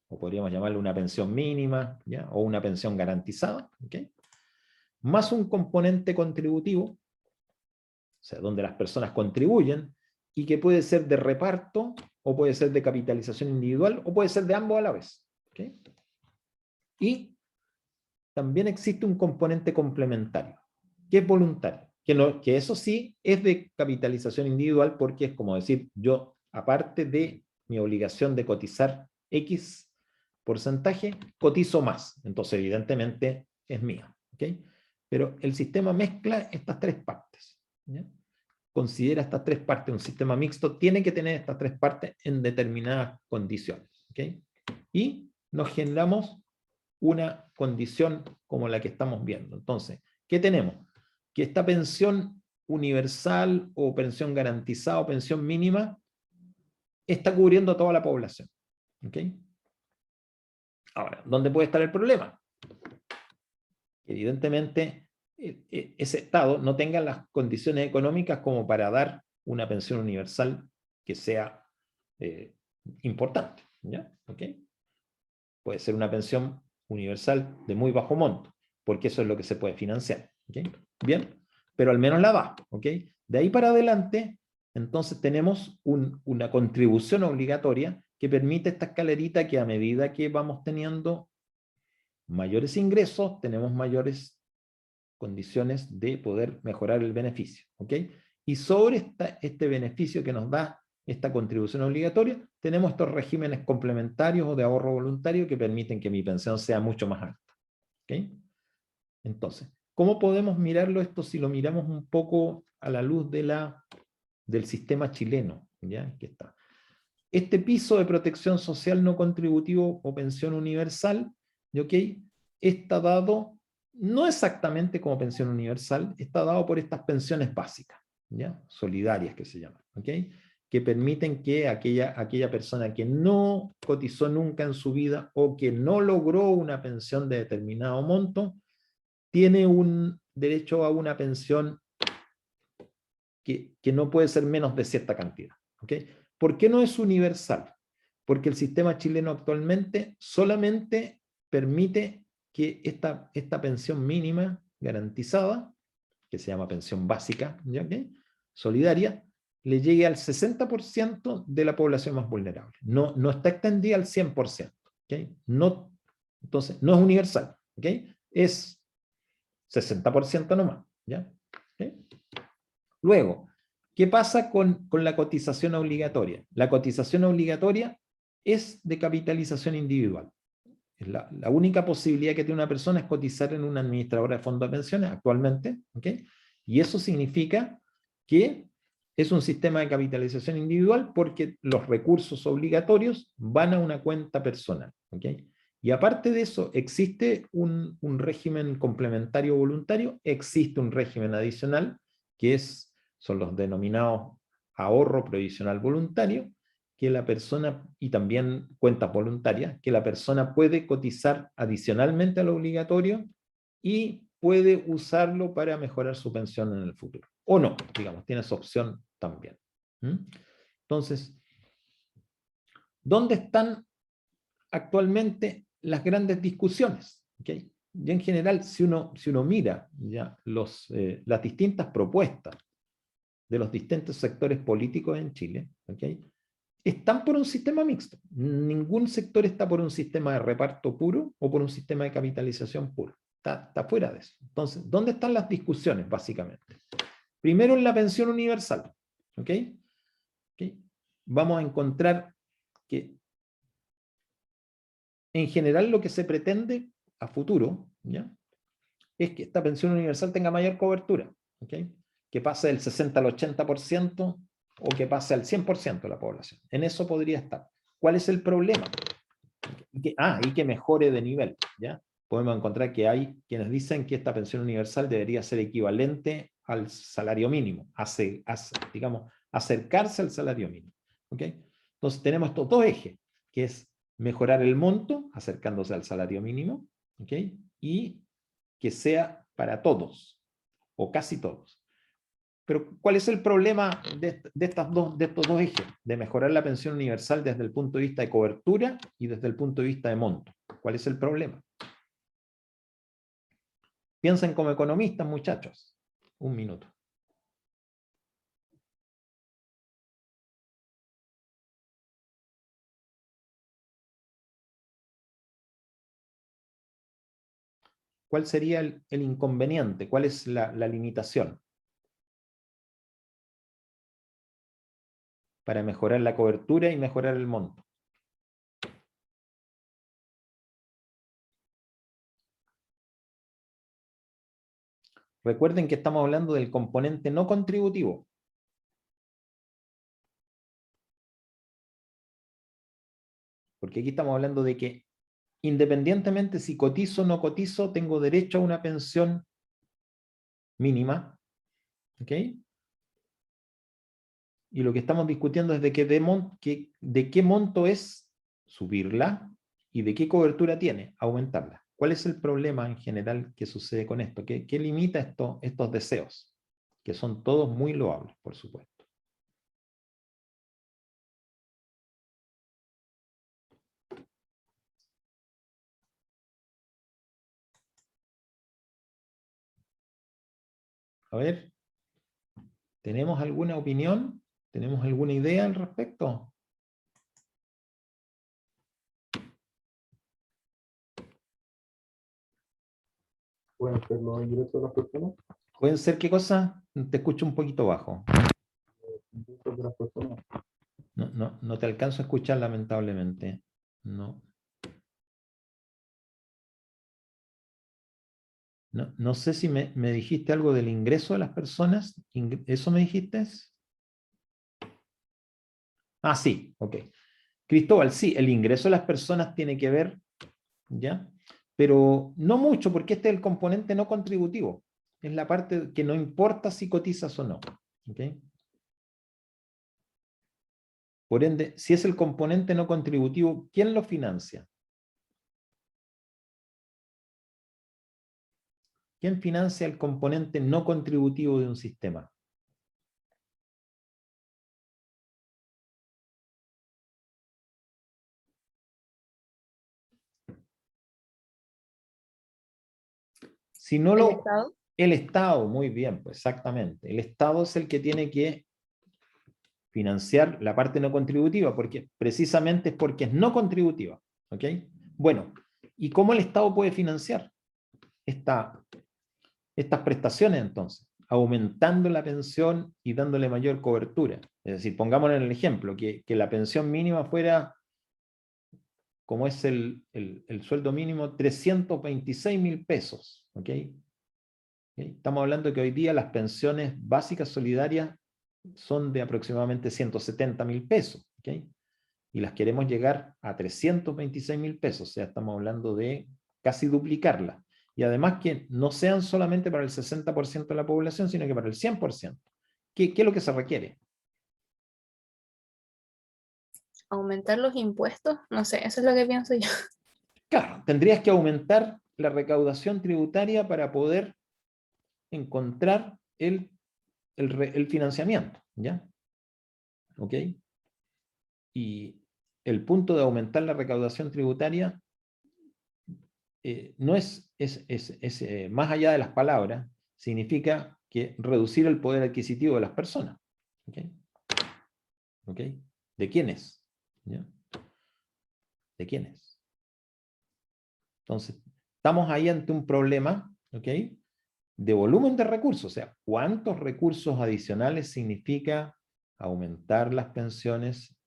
O podríamos llamarlo una pensión mínima, ¿ya? O una pensión garantizada, ¿okay? Más un componente contributivo, o sea, donde las personas contribuyen, y que puede ser de reparto, o puede ser de capitalización individual, o puede ser de ambos a la vez. ¿Okay? Y también existe un componente complementario, que es voluntario, que eso sí es de capitalización individual, porque es como decir, yo, aparte de mi obligación de cotizar X porcentaje, cotizo más. Entonces, evidentemente, es mío. ¿Okay? Pero el sistema mezcla estas tres partes. ¿Ya? Considera estas tres partes, un sistema mixto tiene que tener estas tres partes en determinadas condiciones. ¿Okay? Y nos generamos una condición como la que estamos viendo. Entonces, ¿qué tenemos? Que esta pensión universal o pensión garantizada o pensión mínima está cubriendo a toda la población. ¿Okay? Ahora, ¿dónde puede estar el problema? Evidentemente, ese Estado no tenga las condiciones económicas como para dar una pensión universal que sea importante. ¿Ya? ¿Okay? Puede ser una pensión universal de muy bajo monto, porque eso es lo que se puede financiar. ¿Okay? Bien, pero al menos la da, ¿ok? De ahí para adelante, entonces tenemos una contribución obligatoria que permite esta escalerita que a medida que vamos teniendo mayores ingresos, tenemos mayores condiciones de poder mejorar el beneficio, ¿ok? Y sobre este beneficio que nos da esta contribución obligatoria, tenemos estos regímenes complementarios o de ahorro voluntario que permiten que mi pensión sea mucho más alta, ¿ok? Entonces, ¿cómo podemos mirarlo esto si lo miramos un poco a la luz del sistema chileno? ¿Ya? Aquí está. Este piso de protección social no contributivo o pensión universal, ¿ok? Está dado, no exactamente como pensión universal, está dado por estas pensiones básicas, ¿ya? Solidarias que se llaman, ¿ok? Que permiten que aquella persona que no cotizó nunca en su vida o que no logró una pensión de determinado monto, tiene un derecho a una pensión que no puede ser menos de cierta cantidad, ¿ok? ¿Por qué no es universal? Porque el sistema chileno actualmente solamente permite que esta pensión mínima garantizada, que se llama pensión básica, ¿ya? ¿Okay? Solidaria, le llegue al 60% de la población más vulnerable. No está extendida al 100%. ¿Okay? No, entonces, no es universal. ¿Okay? Es 60% nomás. ¿Ya? ¿Okay? Luego, ¿qué pasa con la cotización obligatoria? La cotización obligatoria es de capitalización individual. Es la única posibilidad que tiene una persona es cotizar en una administradora de fondos de pensiones actualmente, ¿ok? Y eso significa que es un sistema de capitalización individual porque los recursos obligatorios van a una cuenta personal, ¿ok? Y aparte de eso, existe un régimen complementario voluntario, existe un régimen adicional, que son los denominados ahorro provisional voluntario, que la persona, y también cuentas voluntarias, que la persona puede cotizar adicionalmente a lo obligatorio y puede usarlo para mejorar su pensión en el futuro. O no, digamos, tiene esa opción también. Entonces, ¿dónde están actualmente las grandes discusiones? ¿Okay? Y en general, si uno mira ya las distintas propuestas de los distintos sectores políticos en Chile, ¿okay? Están por un sistema mixto. Ningún sector está por un sistema de reparto puro o por un sistema de capitalización puro. Está fuera de eso. Entonces, ¿dónde están las discusiones, básicamente? Primero en la pensión universal. ¿Ok? ¿Okay? Vamos a encontrar que en general lo que se pretende a futuro, ¿ya? Es que esta pensión universal tenga mayor cobertura. ¿Ok? Que pase del 60 al 80%, o que pase al 100% de la población. En eso podría estar. ¿Cuál es el problema? Y que mejore de nivel, ¿ya? Podemos encontrar que hay quienes dicen que esta pensión universal debería ser equivalente al salario mínimo, digamos, acercarse al salario mínimo, ¿ok? Entonces tenemos estos dos ejes, que es mejorar el monto, acercándose al salario mínimo, ¿ok? Y que sea para todos, o casi todos. Pero, ¿cuál es el problema de estos dos ejes? De mejorar la pensión universal desde el punto de vista de cobertura y desde el punto de vista de monto. ¿Cuál es el problema? Piensen como economistas, muchachos. Un minuto. ¿Cuál sería el inconveniente? ¿Cuál es la limitación? Para mejorar la cobertura y mejorar el monto. Recuerden que estamos hablando del componente no contributivo. Porque aquí estamos hablando de que independientemente si cotizo o no cotizo, tengo derecho a una pensión mínima. ¿Ok? Y lo que estamos discutiendo es de qué monto es subirla y de qué cobertura tiene aumentarla. ¿Cuál es el problema en general que sucede con esto? ¿Qué limita estos deseos? Que son todos muy loables, por supuesto. ver, ¿tenemos alguna opinión? ¿Tenemos alguna idea al respecto? Pueden ser los ingresos de las personas. ¿Pueden ser qué cosa? Te escucho un poquito bajo. Ingresos de las personas. No te alcanzo a escuchar, lamentablemente. No. No sé si me dijiste algo del ingreso de las personas. ¿Eso me dijiste? Ah, sí, ok. Cristóbal, sí, el ingreso de las personas tiene que ver, ¿ya? Pero no mucho, porque este es el componente no contributivo. Es la parte que no importa si cotizas o no. ¿Ok? Por ende, si es el componente no contributivo, ¿quién lo financia? ¿Quién financia el componente no contributivo de un sistema? Si no ¿El lo... Estado? El Estado, muy bien, pues exactamente. El Estado es el que tiene que financiar la parte no contributiva, porque precisamente es porque es no contributiva. ¿Ok? Bueno, ¿y cómo el Estado puede financiar estas prestaciones entonces? Aumentando la pensión y dándole mayor cobertura. Es decir, pongámoslo en el ejemplo, que la pensión mínima fuera, como es el sueldo mínimo, 326.000 pesos. ¿Ok? Estamos hablando que hoy día las pensiones básicas solidarias son de aproximadamente 170.000 pesos, ¿ok? Y las queremos llegar a 326.000 pesos, o sea, estamos hablando de casi duplicarlas. Y además que no sean solamente para el 60% de la población, sino que para el 100%. ¿Qué es lo que se requiere? ¿Aumentar los impuestos? No sé, eso es lo que pienso yo. Claro, tendrías que aumentar la recaudación tributaria para poder encontrar el financiamiento, ¿ya? ¿Ok? Y el punto de aumentar la recaudación tributaria no es más allá de las palabras, significa que reducir el poder adquisitivo de las personas. ¿Ok? ¿Ok? ¿De quiénes? ¿Ya? ¿De quiénes? Entonces, estamos ahí ante un problema, ¿ok? De volumen de recursos, o sea, ¿cuántos recursos adicionales significa aumentar las pensiones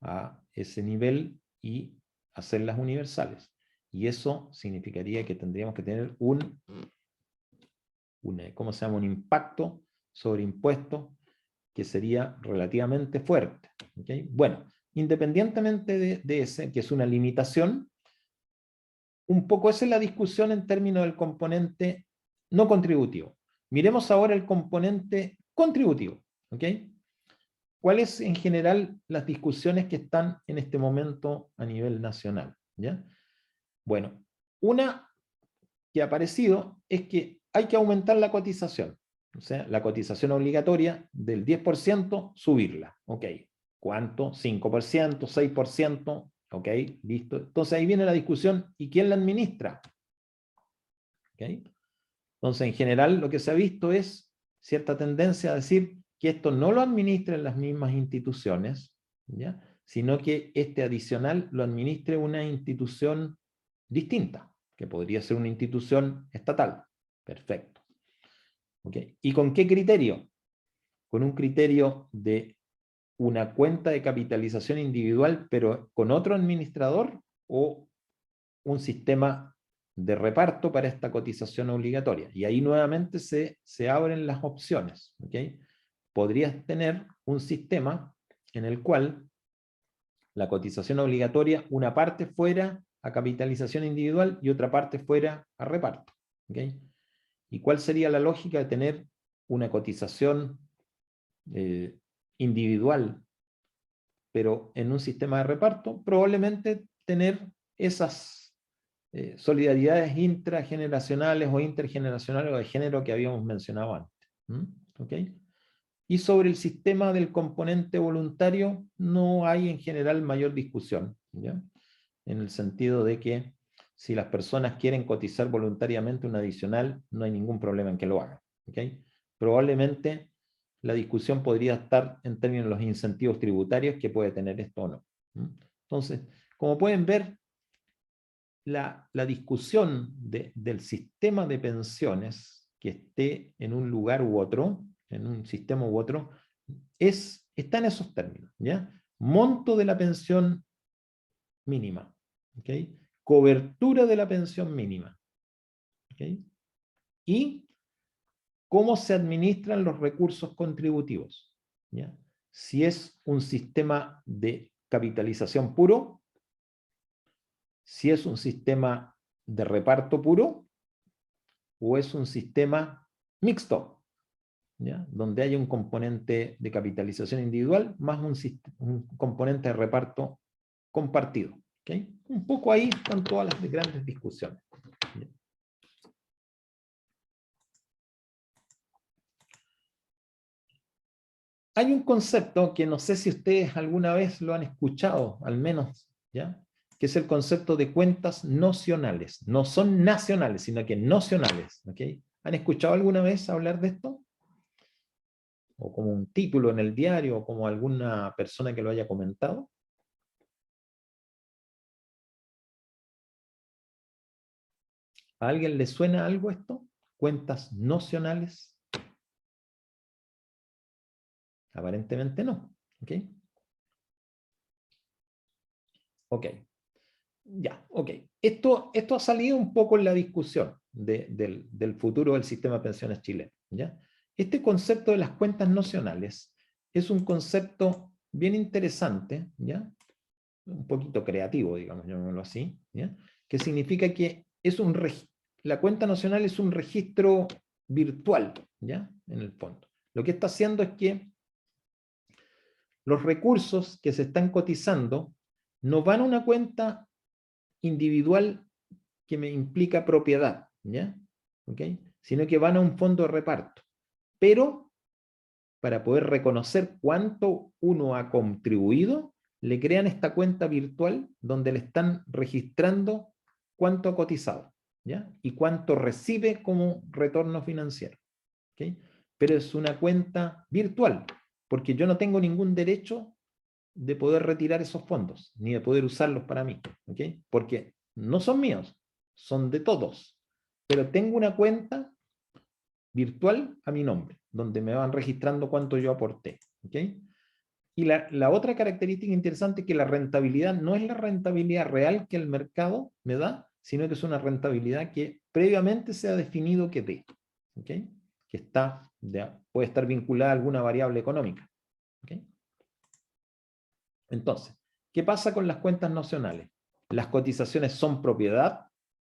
a ese nivel y hacerlas universales? Y eso significaría que tendríamos que tener ¿cómo se llama? Un impacto sobre impuestos que sería relativamente fuerte. ¿Okay? Bueno, independientemente de ese, que es una limitación, un poco esa es la discusión en términos del componente no contributivo. Miremos ahora el componente contributivo. ¿Ok? ¿Cuáles en general las discusiones que están en este momento a nivel nacional? ¿Ya? Bueno, una que ha aparecido es que hay que aumentar la cotización. O sea, la cotización obligatoria del 10%, subirla. ¿Ok? ¿Cuánto? 5%, 6%. ¿Ok? Listo. Entonces ahí viene la discusión, ¿y quién la administra? ¿Ok? Entonces, en general, lo que se ha visto es cierta tendencia a decir que esto no lo administren las mismas instituciones, ¿ya? Sino que este adicional lo administre una institución distinta, que podría ser una institución estatal. Perfecto. ¿Okay? ¿Y con qué criterio? Con un criterio de una cuenta de capitalización individual, pero con otro administrador, o un sistema de reparto para esta cotización obligatoria. Y ahí nuevamente se abren las opciones. ¿Okay? Podrías tener un sistema en el cual la cotización obligatoria, una parte fuera a capitalización individual y otra parte fuera a reparto. ¿Okay? ¿Y cuál sería la lógica de tener una cotización individual, pero en un sistema de reparto? Probablemente tener esas solidaridades intrageneracionales o intergeneracionales o de género que habíamos mencionado antes. ¿Okay? Y sobre el sistema del componente voluntario no hay en general mayor discusión, ¿ya? En el sentido de que si las personas quieren cotizar voluntariamente un adicional, no hay ningún problema en que lo hagan. ¿Okay? probablemente la discusión podría estar en términos de los incentivos tributarios que puede tener esto o no. Entonces, como pueden ver, la discusión del sistema de pensiones que esté en un lugar u otro, en un sistema u otro, está en esos términos, ¿ya? Monto de la pensión mínima, ¿ok? Cobertura de la pensión mínima, ¿ok? Y cómo se administran los recursos contributivos, ¿ya? Si es un sistema de capitalización puro, si es un sistema de reparto puro, o es un sistema mixto, ¿ya? Donde hay un componente de capitalización individual más un componente de reparto compartido. ¿Okay? Un poco ahí están todas las grandes discusiones. ¿Ya? Hay un concepto que no sé si ustedes alguna vez lo han escuchado, al menos, ¿ya? Que es el concepto de cuentas nocionales. No son nacionales, sino que nocionales. ¿Okay? ¿Han escuchado alguna vez hablar de esto? O como un título en el diario, o como alguna persona que lo haya comentado. ¿A alguien le suena algo esto? ¿Cuentas nocionales? Aparentemente no. ¿Ok? Ok. Ya, ok. Esto ha salido un poco en la discusión del futuro del sistema de pensiones chileno. ¿Ya? Este concepto de las cuentas nocionales es un concepto bien interesante, ¿ya? Un poquito creativo, digamos, llamémoslo así, ¿ya? Que significa que la cuenta nocional es un registro virtual, ¿ya? En el fondo. Lo que está haciendo es que los recursos que se están cotizando no van a una cuenta individual que me implica propiedad, ¿ya? ¿Ok? Sino que van a un fondo de reparto. Pero, para poder reconocer cuánto uno ha contribuido, le crean esta cuenta virtual donde le están registrando cuánto ha cotizado, ¿ya? Y cuánto recibe como retorno financiero. ¿Ok? Pero es una cuenta virtual, porque yo no tengo ningún derecho de poder retirar esos fondos, ni de poder usarlos para mí, ¿ok? Porque no son míos, son de todos, pero tengo una cuenta virtual a mi nombre, donde me van registrando cuánto yo aporté, ¿ok? Y la otra característica interesante es que la rentabilidad no es la rentabilidad real que el mercado me da, sino que es una rentabilidad que previamente se ha definido que dé, ¿ok? Que puede estar vinculada a alguna variable económica, ¿ok? Entonces, ¿qué pasa con las cuentas nocionales? Las cotizaciones son propiedad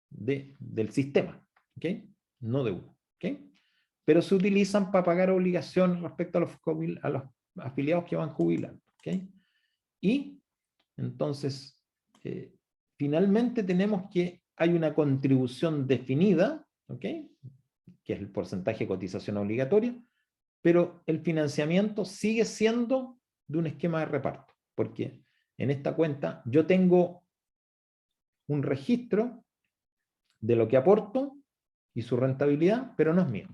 del sistema, ¿ok? No de uno, ¿ok? Pero se utilizan para pagar obligaciones respecto a los afiliados que van jubilando, ¿ok? Y entonces, finalmente tenemos que hay una contribución definida, ¿ok? Que es el porcentaje de cotización obligatoria, pero el financiamiento sigue siendo de un esquema de reparto, porque en esta cuenta yo tengo un registro de lo que aporto y su rentabilidad, pero no es mío,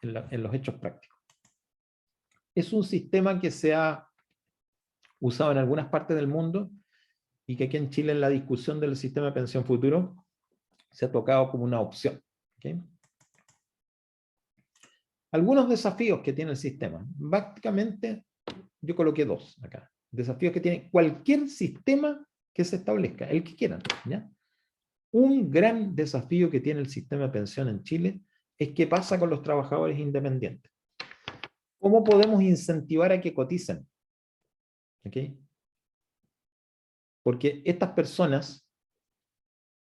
en los hechos prácticos. Es un sistema que se ha usado en algunas partes del mundo y que aquí en Chile en la discusión del sistema de pensión futuro se ha tocado como una opción. ¿Okay? Algunos desafíos que tiene el sistema. Básicamente, yo coloqué dos acá. Desafíos que tiene cualquier sistema que se establezca, el que quieran, ¿ya? Un gran desafío que tiene el sistema de pensión en Chile es qué pasa con los trabajadores independientes. ¿Cómo podemos incentivar a que coticen? ¿Okay? Porque estas personas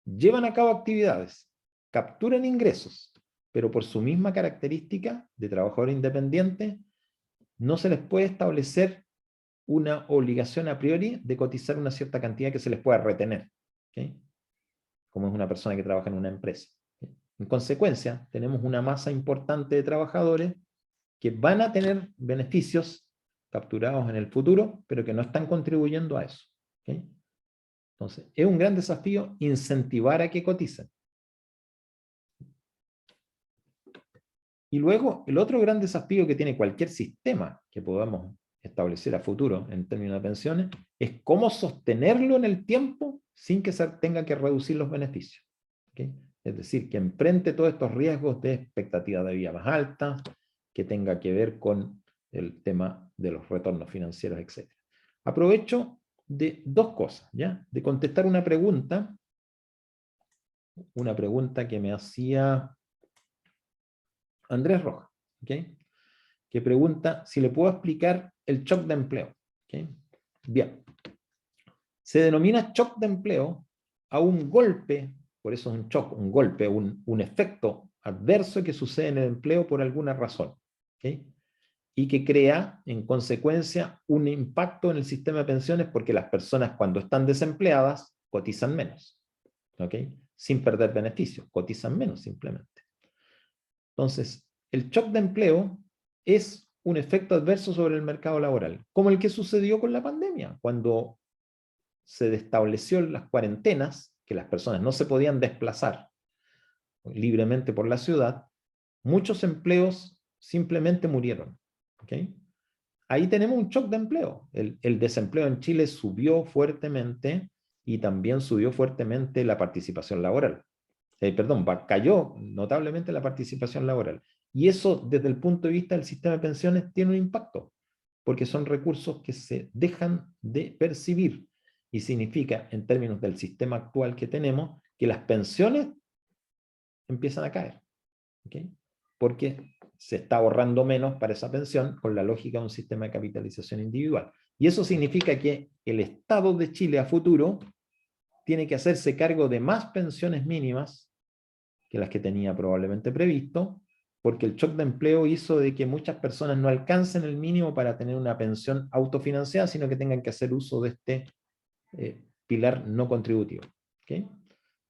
llevan a cabo actividades, capturan ingresos, pero por su misma característica de trabajador independiente, no se les puede establecer una obligación a priori de cotizar una cierta cantidad que se les pueda retener, ¿okay? Como es una persona que trabaja en una empresa. ¿Okay? En consecuencia, tenemos una masa importante de trabajadores que van a tener beneficios capturados en el futuro, pero que no están contribuyendo a eso. ¿Okay? Entonces, es un gran desafío incentivar a que coticen. Y luego, el otro gran desafío que tiene cualquier sistema que podamos establecer a futuro en términos de pensiones es cómo sostenerlo en el tiempo sin que se tenga que reducir los beneficios. ¿Okay? Es decir, que enfrente todos estos riesgos de expectativa de vida más alta, que tenga que ver con el tema de los retornos financieros, etc. Aprovecho de dos cosas, ¿ya? De contestar una pregunta que me hacía Andrés Rojas, ¿okay? Que pregunta si le puedo explicar el shock de empleo. ¿Okay? Bien. Se denomina shock de empleo a un golpe, por eso es un shock, un golpe, un efecto adverso que sucede en el empleo por alguna razón. ¿Okay? Y que crea, en consecuencia, un impacto en el sistema de pensiones porque las personas cuando están desempleadas cotizan menos. ¿Okay? Sin perder beneficios, cotizan menos simplemente. Entonces, el shock de empleo es un efecto adverso sobre el mercado laboral, como el que sucedió con la pandemia, cuando se estableció las cuarentenas, que las personas no se podían desplazar libremente por la ciudad, muchos empleos simplemente murieron. ¿Okay? Ahí tenemos un shock de empleo. El desempleo en Chile subió fuertemente y también subió fuertemente la participación laboral. Cayó notablemente la participación laboral. Y eso, desde el punto de vista del sistema de pensiones, tiene un impacto, porque son recursos que se dejan de percibir. Y significa, en términos del sistema actual que tenemos, que las pensiones empiezan a caer. ¿Okay? Porque se está ahorrando menos para esa pensión con la lógica de un sistema de capitalización individual. Y eso significa que el Estado de Chile a futuro tiene que hacerse cargo de más pensiones mínimas que las que tenía probablemente previsto, porque el shock de empleo hizo de que muchas personas no alcancen el mínimo para tener una pensión autofinanciada, sino que tengan que hacer uso de este pilar no contributivo. ¿Okay?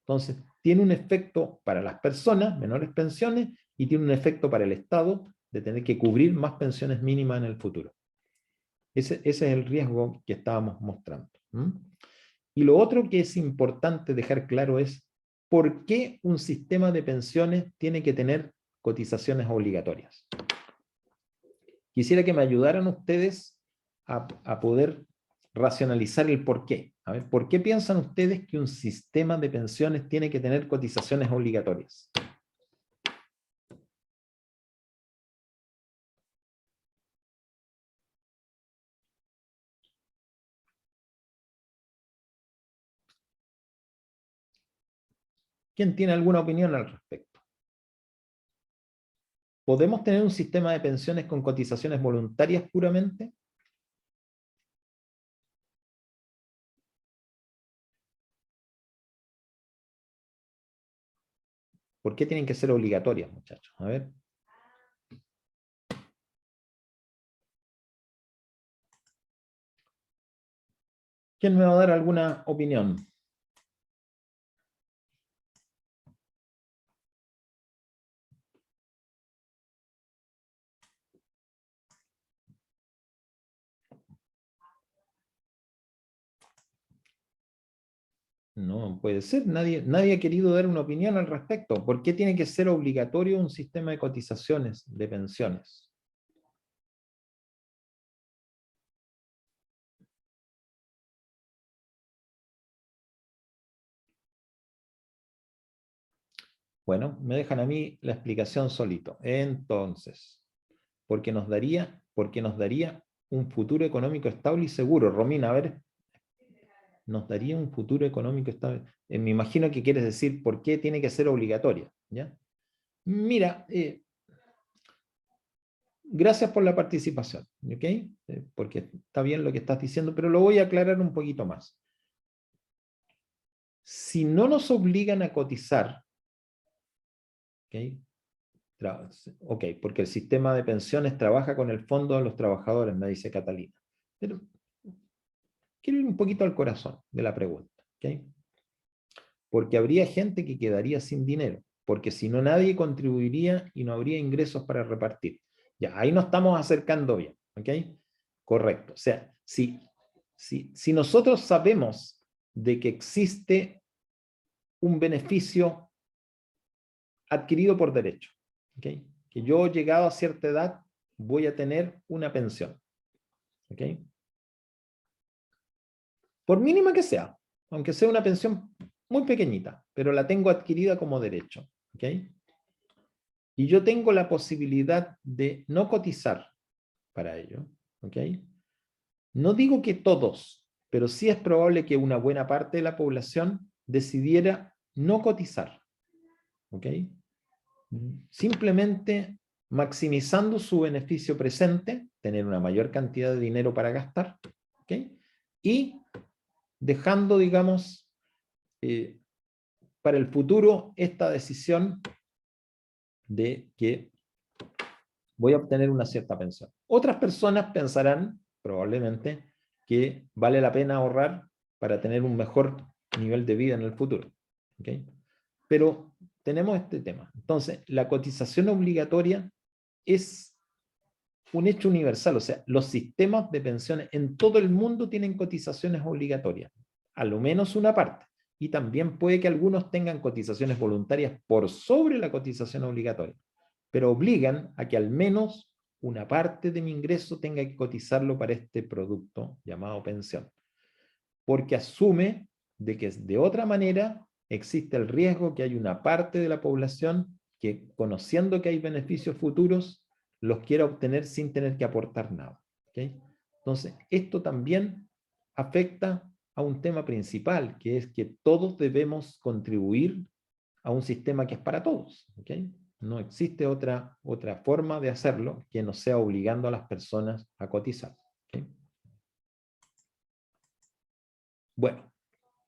Entonces, tiene un efecto para las personas, menores pensiones, y tiene un efecto para el Estado de tener que cubrir más pensiones mínimas en el futuro. Ese es el riesgo que estábamos mostrando. Y lo otro que es importante dejar claro es por qué un sistema de pensiones tiene que tener cotizaciones obligatorias. Quisiera que me ayudaran ustedes a poder racionalizar el por qué. A ver, ¿por qué piensan ustedes que un sistema de pensiones tiene que tener cotizaciones obligatorias? ¿Quién tiene alguna opinión al respecto? ¿Podemos tener un sistema de pensiones con cotizaciones voluntarias puramente? ¿Por qué tienen que ser obligatorias, muchachos? A ver. ¿Quién me va a dar alguna opinión? No puede ser, nadie ha querido dar una opinión al respecto. ¿Por qué tiene que ser obligatorio un sistema de cotizaciones de pensiones? Bueno, me dejan a mí la explicación solito. Entonces, porque nos daría un futuro económico estable y seguro. Romina, a ver, nos daría un futuro económico estable. Me imagino que quieres decir por qué tiene que ser obligatoria, ¿ya? Mira, gracias por la participación, ¿ok? Porque está bien lo que estás diciendo, pero lo voy a aclarar un poquito más. Si no nos obligan a cotizar, ¿ok? Porque el sistema de pensiones trabaja con el fondo de los trabajadores, me dice Catalina. Pero quiero ir un poquito al corazón de la pregunta, ¿ok? Porque habría gente que quedaría sin dinero, porque si no nadie contribuiría y no habría ingresos para repartir. Ya, ahí nos estamos acercando bien, ¿ok? Correcto. O sea, si nosotros sabemos de que existe un beneficio adquirido por derecho, ¿okay? que yo llegado a cierta edad voy a tener una pensión. ¿Ok? Por mínima que sea, aunque sea una pensión muy pequeñita, pero la tengo adquirida como derecho. ¿Ok? Y yo tengo la posibilidad de no cotizar para ello. ¿Ok? No digo que todos, pero sí es probable que una buena parte de la población decidiera no cotizar. ¿Ok? Simplemente maximizando su beneficio presente, tener una mayor cantidad de dinero para gastar, ¿ok? Y dejando, digamos, para el futuro esta decisión de que voy a obtener una cierta pensión. Otras personas pensarán, probablemente, que vale la pena ahorrar para tener un mejor nivel de vida en el futuro. ¿Ok? Pero tenemos este tema. Entonces, la cotización obligatoria es un hecho universal. O sea, los sistemas de pensiones en todo el mundo tienen cotizaciones obligatorias. A lo menos una parte. Y también puede que algunos tengan cotizaciones voluntarias por sobre la cotización obligatoria. Pero obligan a que al menos una parte de mi ingreso tenga que cotizarlo para este producto llamado pensión. Porque asume de que de otra manera existe el riesgo que hay una parte de la población que, conociendo que hay beneficios futuros, los quiera obtener sin tener que aportar nada. ¿Okay? Entonces, esto también afecta a un tema principal, que es que todos debemos contribuir a un sistema que es para todos. ¿Okay? No existe otra forma de hacerlo que no sea obligando a las personas a cotizar. ¿Okay? Bueno,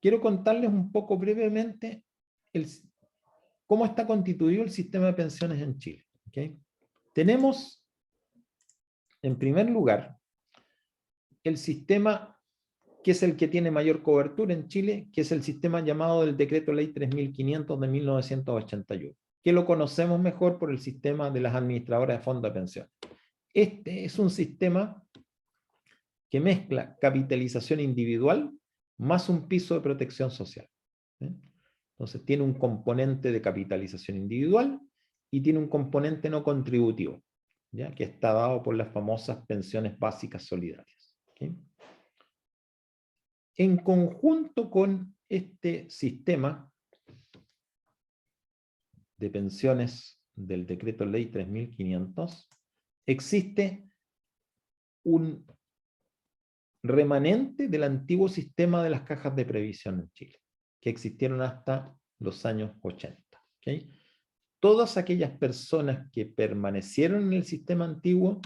quiero contarles un poco brevemente cómo está constituido el sistema de pensiones en Chile. ¿Okay? Tenemos, en primer lugar, el sistema que es el que tiene mayor cobertura en Chile, que es el sistema llamado del Decreto Ley 3500 de 1981, que lo conocemos mejor por el sistema de las administradoras de fondos de pensión. Este es un sistema que mezcla capitalización individual más un piso de protección social. ¿Sí? Entonces tiene un componente de capitalización individual y tiene un componente no contributivo, ¿ya? Que está dado por las famosas pensiones básicas solidarias. ¿Sí? En conjunto con este sistema de pensiones del Decreto Ley 3500, existe un remanente del antiguo sistema de las cajas de previsión en Chile, que existieron hasta los años 80. ¿Okay? Todas aquellas personas que permanecieron en el sistema antiguo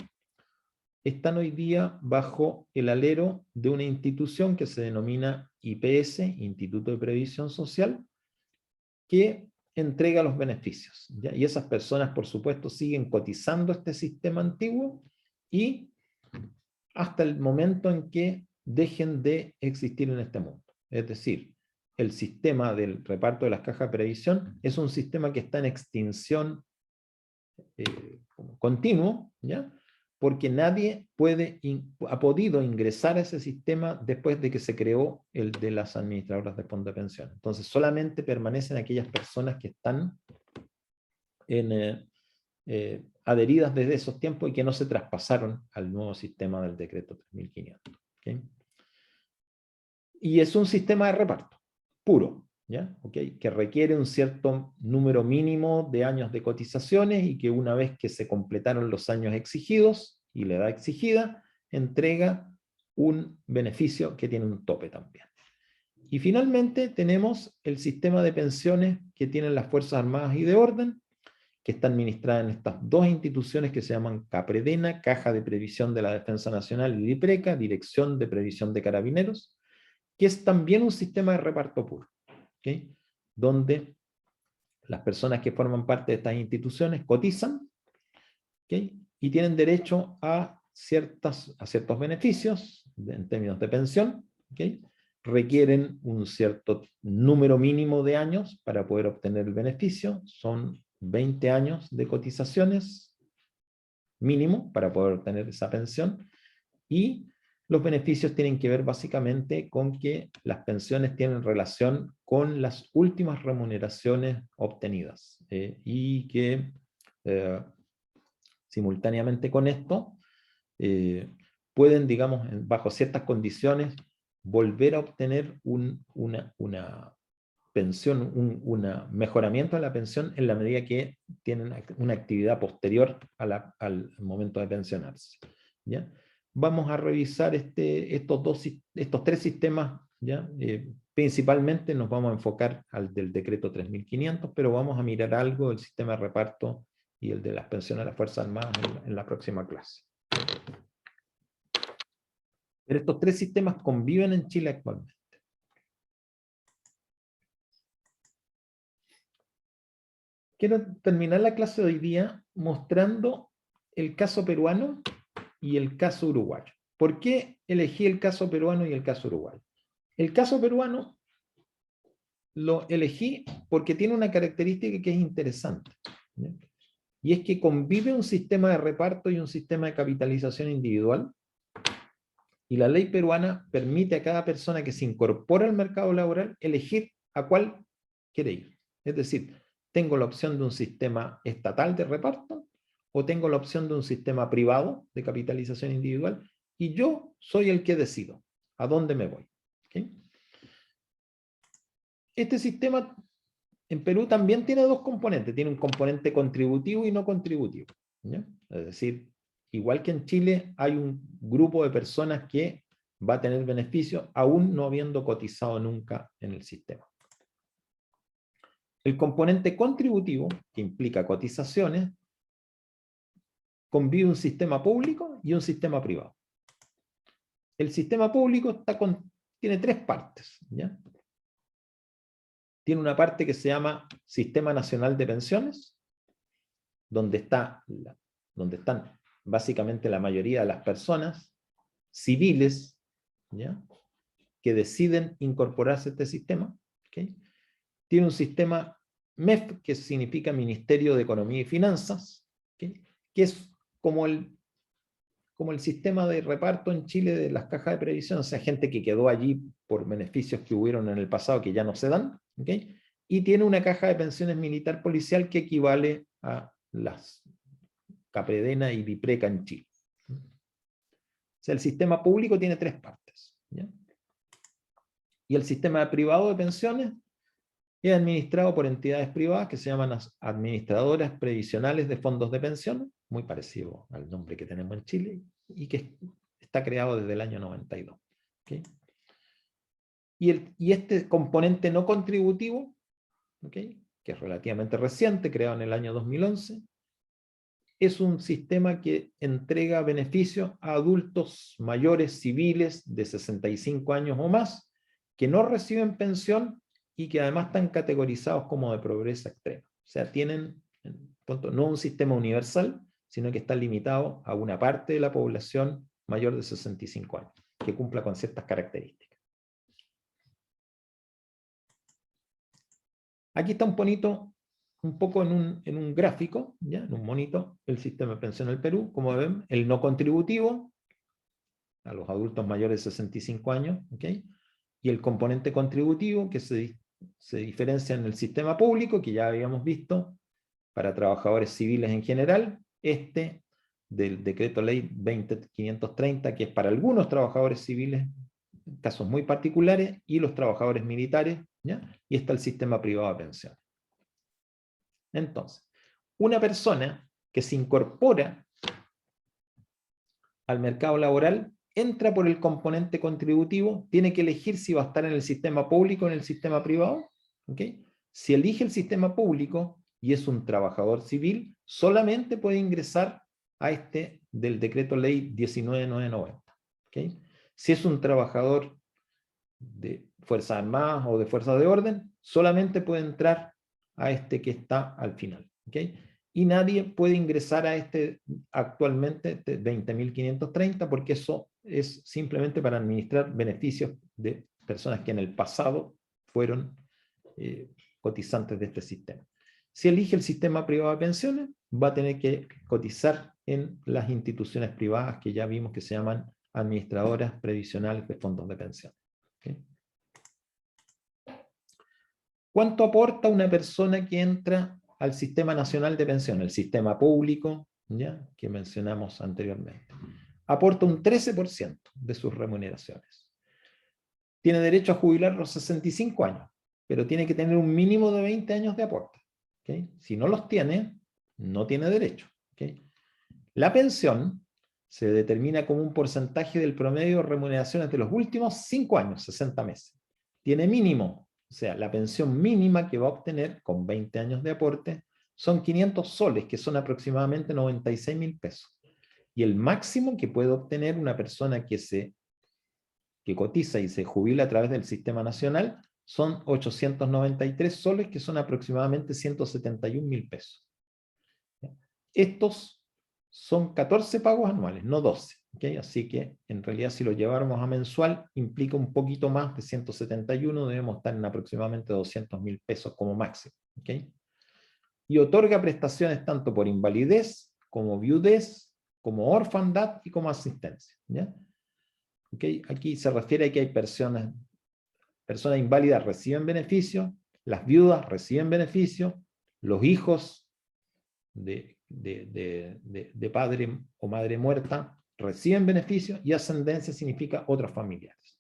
están hoy día bajo el alero de una institución que se denomina IPS, Instituto de Previsión Social, que entrega los beneficios. ¿Ya? Y esas personas, por supuesto, siguen cotizando este sistema antiguo y hasta el momento en que dejen de existir en este mundo. Es decir, el sistema del reparto de las cajas de previsión es un sistema que está en extinción continuo, ¿ya? Porque nadie ha podido ingresar a ese sistema después de que se creó el de las administradoras de fondos de pensión. Entonces solamente permanecen aquellas personas que están adheridas desde esos tiempos y que no se traspasaron al nuevo sistema del decreto 3500. ¿Okay? Y es un sistema de reparto puro, ¿ya? ¿Okay? Que requiere un cierto número mínimo de años de cotizaciones y que una vez que se completaron los años exigidos y la edad exigida, entrega un beneficio que tiene un tope también. Y finalmente tenemos el sistema de pensiones que tienen las Fuerzas Armadas y de Orden, que está administrada en estas dos instituciones que se llaman CAPREDENA, Caja de Previsión de la Defensa Nacional, y DIPRECA, Dirección de Previsión de Carabineros, que es también un sistema de reparto puro, ¿okay? Donde las personas que forman parte de estas instituciones cotizan, ¿okay? Y tienen derecho a ciertos beneficios en términos de pensión, ¿okay? Requieren un cierto número mínimo de años para poder obtener el beneficio, son 20 años de cotizaciones mínimo para poder obtener esa pensión, y los beneficios tienen que ver básicamente con que las pensiones tienen relación con las últimas remuneraciones obtenidas y que simultáneamente con esto, pueden, digamos, bajo ciertas condiciones, volver a obtener una pensión, un mejoramiento de la pensión en la medida que tienen una actividad posterior al momento de pensionarse. ¿Ya? Vamos a revisar estos tres sistemas, ¿ya? Principalmente nos vamos a enfocar al del decreto 3500, pero vamos a mirar algo del sistema de reparto y el de las pensiones de las Fuerzas Armadas en la próxima clase. Pero estos tres sistemas conviven en Chile actualmente. Quiero terminar la clase de hoy día mostrando el caso peruano y el caso uruguayo. ¿Por qué elegí el caso peruano y el caso uruguayo? El caso peruano lo elegí porque tiene una característica que es interesante, ¿ya? Y es que convive un sistema de reparto y un sistema de capitalización individual, y la ley peruana permite a cada persona que se incorpora al mercado laboral elegir a cuál quiere ir. Es decir, tengo la opción de un sistema estatal de reparto o tengo la opción de un sistema privado de capitalización individual, y yo soy el que decido a dónde me voy. ¿Okay? Este sistema en Perú también tiene dos componentes. Tiene un componente contributivo y no contributivo, ¿ya? Es decir, igual que en Chile hay un grupo de personas que va a tener beneficios aún no habiendo cotizado nunca en el sistema. El componente contributivo, que implica cotizaciones, convive un sistema público y un sistema privado. El sistema público tiene tres partes, ¿ya? Tiene una parte que se llama Sistema Nacional de Pensiones, donde están básicamente la mayoría de las personas civiles, ¿ya?, que deciden incorporarse a este sistema. ¿Okay? Tiene un sistema MEF, que significa Ministerio de Economía y Finanzas, ¿okay?, que es como el sistema de reparto en Chile de las cajas de previsión, o sea, gente que quedó allí por beneficios que hubieron en el pasado que ya no se dan, ¿okay? Y tiene una caja de pensiones militar policial que equivale a las Capredena y Vipreca en Chile. O sea, el sistema público tiene tres partes, ¿ya? Y el sistema privado de pensiones es administrado por entidades privadas que se llaman administradoras previsionales de fondos de pensiones, muy parecido al nombre que tenemos en Chile, y que está creado desde el año 92. ¿Okay? Y este componente no contributivo, ¿okay?, que es relativamente reciente, creado en el año 2011, es un sistema que entrega beneficios a adultos mayores civiles de 65 años o más, que no reciben pensión y que además están categorizados como de pobreza extrema. O sea, tienen no un sistema universal, sino que está limitado a una parte de la población mayor de 65 años, que cumpla con ciertas características. Aquí está un poco en un gráfico, ¿ya?, en un monito, el sistema de pensión del Perú. Como ven, el no contributivo, a los adultos mayores de 65 años, ¿okay?, y el componente contributivo, que se diferencia en el sistema público, que ya habíamos visto, para trabajadores civiles en general, del decreto ley 20.530, que es para algunos trabajadores civiles, en casos muy particulares, y los trabajadores militares, ¿ya? Y está el sistema privado de pensiones. Entonces, una persona que se incorpora al mercado laboral entra por el componente contributivo, tiene que elegir si va a estar en el sistema público o en el sistema privado. ¿Okay? Si elige el sistema público y es un trabajador civil, solamente puede ingresar a del decreto ley 19.990. ¿Okay? Si es un trabajador de Fuerzas Armadas o de Fuerzas de Orden, solamente puede entrar a que está al final. ¿Okay? Y nadie puede ingresar a actualmente 20.530, porque eso es simplemente para administrar beneficios de personas que en el pasado fueron cotizantes de este sistema. Si elige el sistema privado de pensiones, va a tener que cotizar en las instituciones privadas que ya vimos que se llaman administradoras previsionales de fondos de pensión. ¿Okay? ¿Cuánto aporta una persona que entra al Sistema Nacional de Pensiones? El sistema público ¿ya? Que mencionamos anteriormente. Aporta un 13% de sus remuneraciones. Tiene derecho a jubilar a los 65 años, pero tiene que tener un mínimo de 20 años de aporte. ¿Okay? Si no los tiene, no tiene derecho. ¿Okay? La pensión se determina como un porcentaje del promedio de remuneraciones de los últimos 5 años, 60 meses. Tiene mínimo, o sea, la pensión mínima que va a obtener con 20 años de aporte son 500 soles, que son aproximadamente 96.000 pesos. Y el máximo que puede obtener una persona que cotiza y se jubila a través del sistema nacional son 893 soles, que son aproximadamente 171.000 pesos. Estos son 14 pagos anuales, no 12. ¿Okay? Así que, en realidad, si lo lleváramos a mensual, implica un poquito más de 171, debemos estar en aproximadamente 200.000 pesos como máximo. ¿Okay? Y otorga prestaciones tanto por invalidez, como viudez, como orfandad y como asistencia. ¿Ya? ¿Okay? Aquí se refiere a que hay personas inválidas reciben beneficio, las viudas reciben beneficio, los hijos de padre o madre muerta reciben beneficio, y ascendencia significa otros familiares.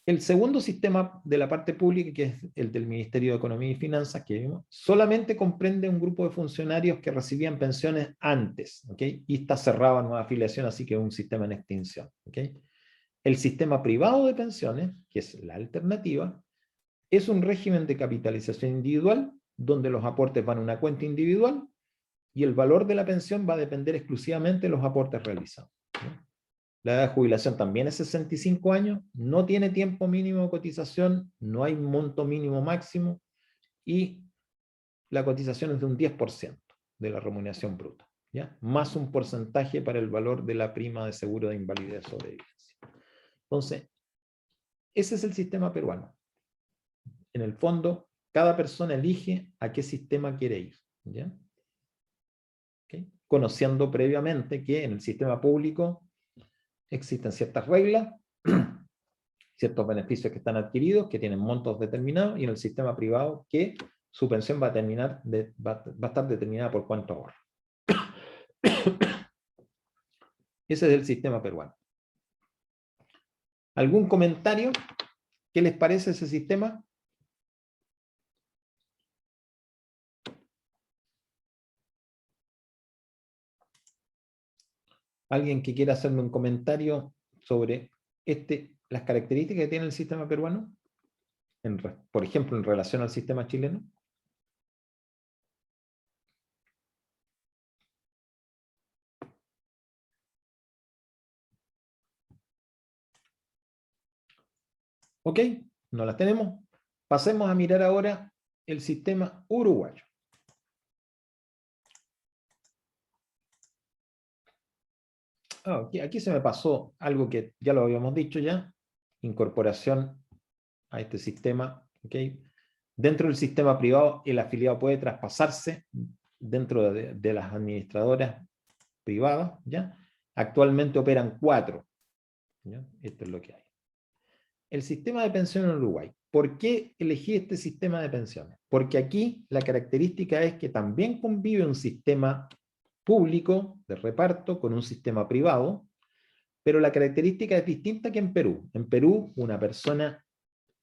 El segundo sistema de la parte pública, que es el del Ministerio de Economía y Finanzas, que vimos, solamente comprende un grupo de funcionarios que recibían pensiones antes, ¿okay? Y está cerrado a nueva afiliación, así que es un sistema en extinción. ¿Okay? El sistema privado de pensiones, que es la alternativa, es un régimen de capitalización individual, donde los aportes van a una cuenta individual, y el valor de la pensión va a depender exclusivamente de los aportes realizados. ¿No? La edad de jubilación también es 65 años, no tiene tiempo mínimo de cotización, no hay monto mínimo máximo, y la cotización es de un 10% de la remuneración bruta, ¿ya? Más un porcentaje para el valor de la prima de seguro de invalidez o sobrevivencia. Entonces, ese es el sistema peruano. En el fondo, cada persona elige a qué sistema quiere ir, ¿ya? ¿Okay? Conociendo previamente que en el sistema público existen ciertas reglas, ciertos beneficios que están adquiridos, que tienen montos determinados, y en el sistema privado que su pensión va a estar determinada por cuánto ahorra. Ese es el sistema peruano. ¿Algún comentario? ¿Qué les parece ese sistema? ¿Alguien que quiera hacerme un comentario sobre las características que tiene el sistema peruano? Por ejemplo, en relación al sistema chileno. Ok, no las tenemos. Pasemos a mirar ahora el sistema uruguayo. Aquí se me pasó algo que ya lo habíamos dicho ya. Incorporación a este sistema. ¿Okay? Dentro del sistema privado, el afiliado puede traspasarse dentro de las administradoras privadas. ¿Ya? Actualmente operan 4. ¿Ya? Esto es lo que hay. El sistema de pensión en Uruguay. ¿Por qué elegí este sistema de pensiones? Porque aquí la característica es que también convive un sistema público de reparto con un sistema privado, pero la característica es distinta que en Perú. En Perú, una persona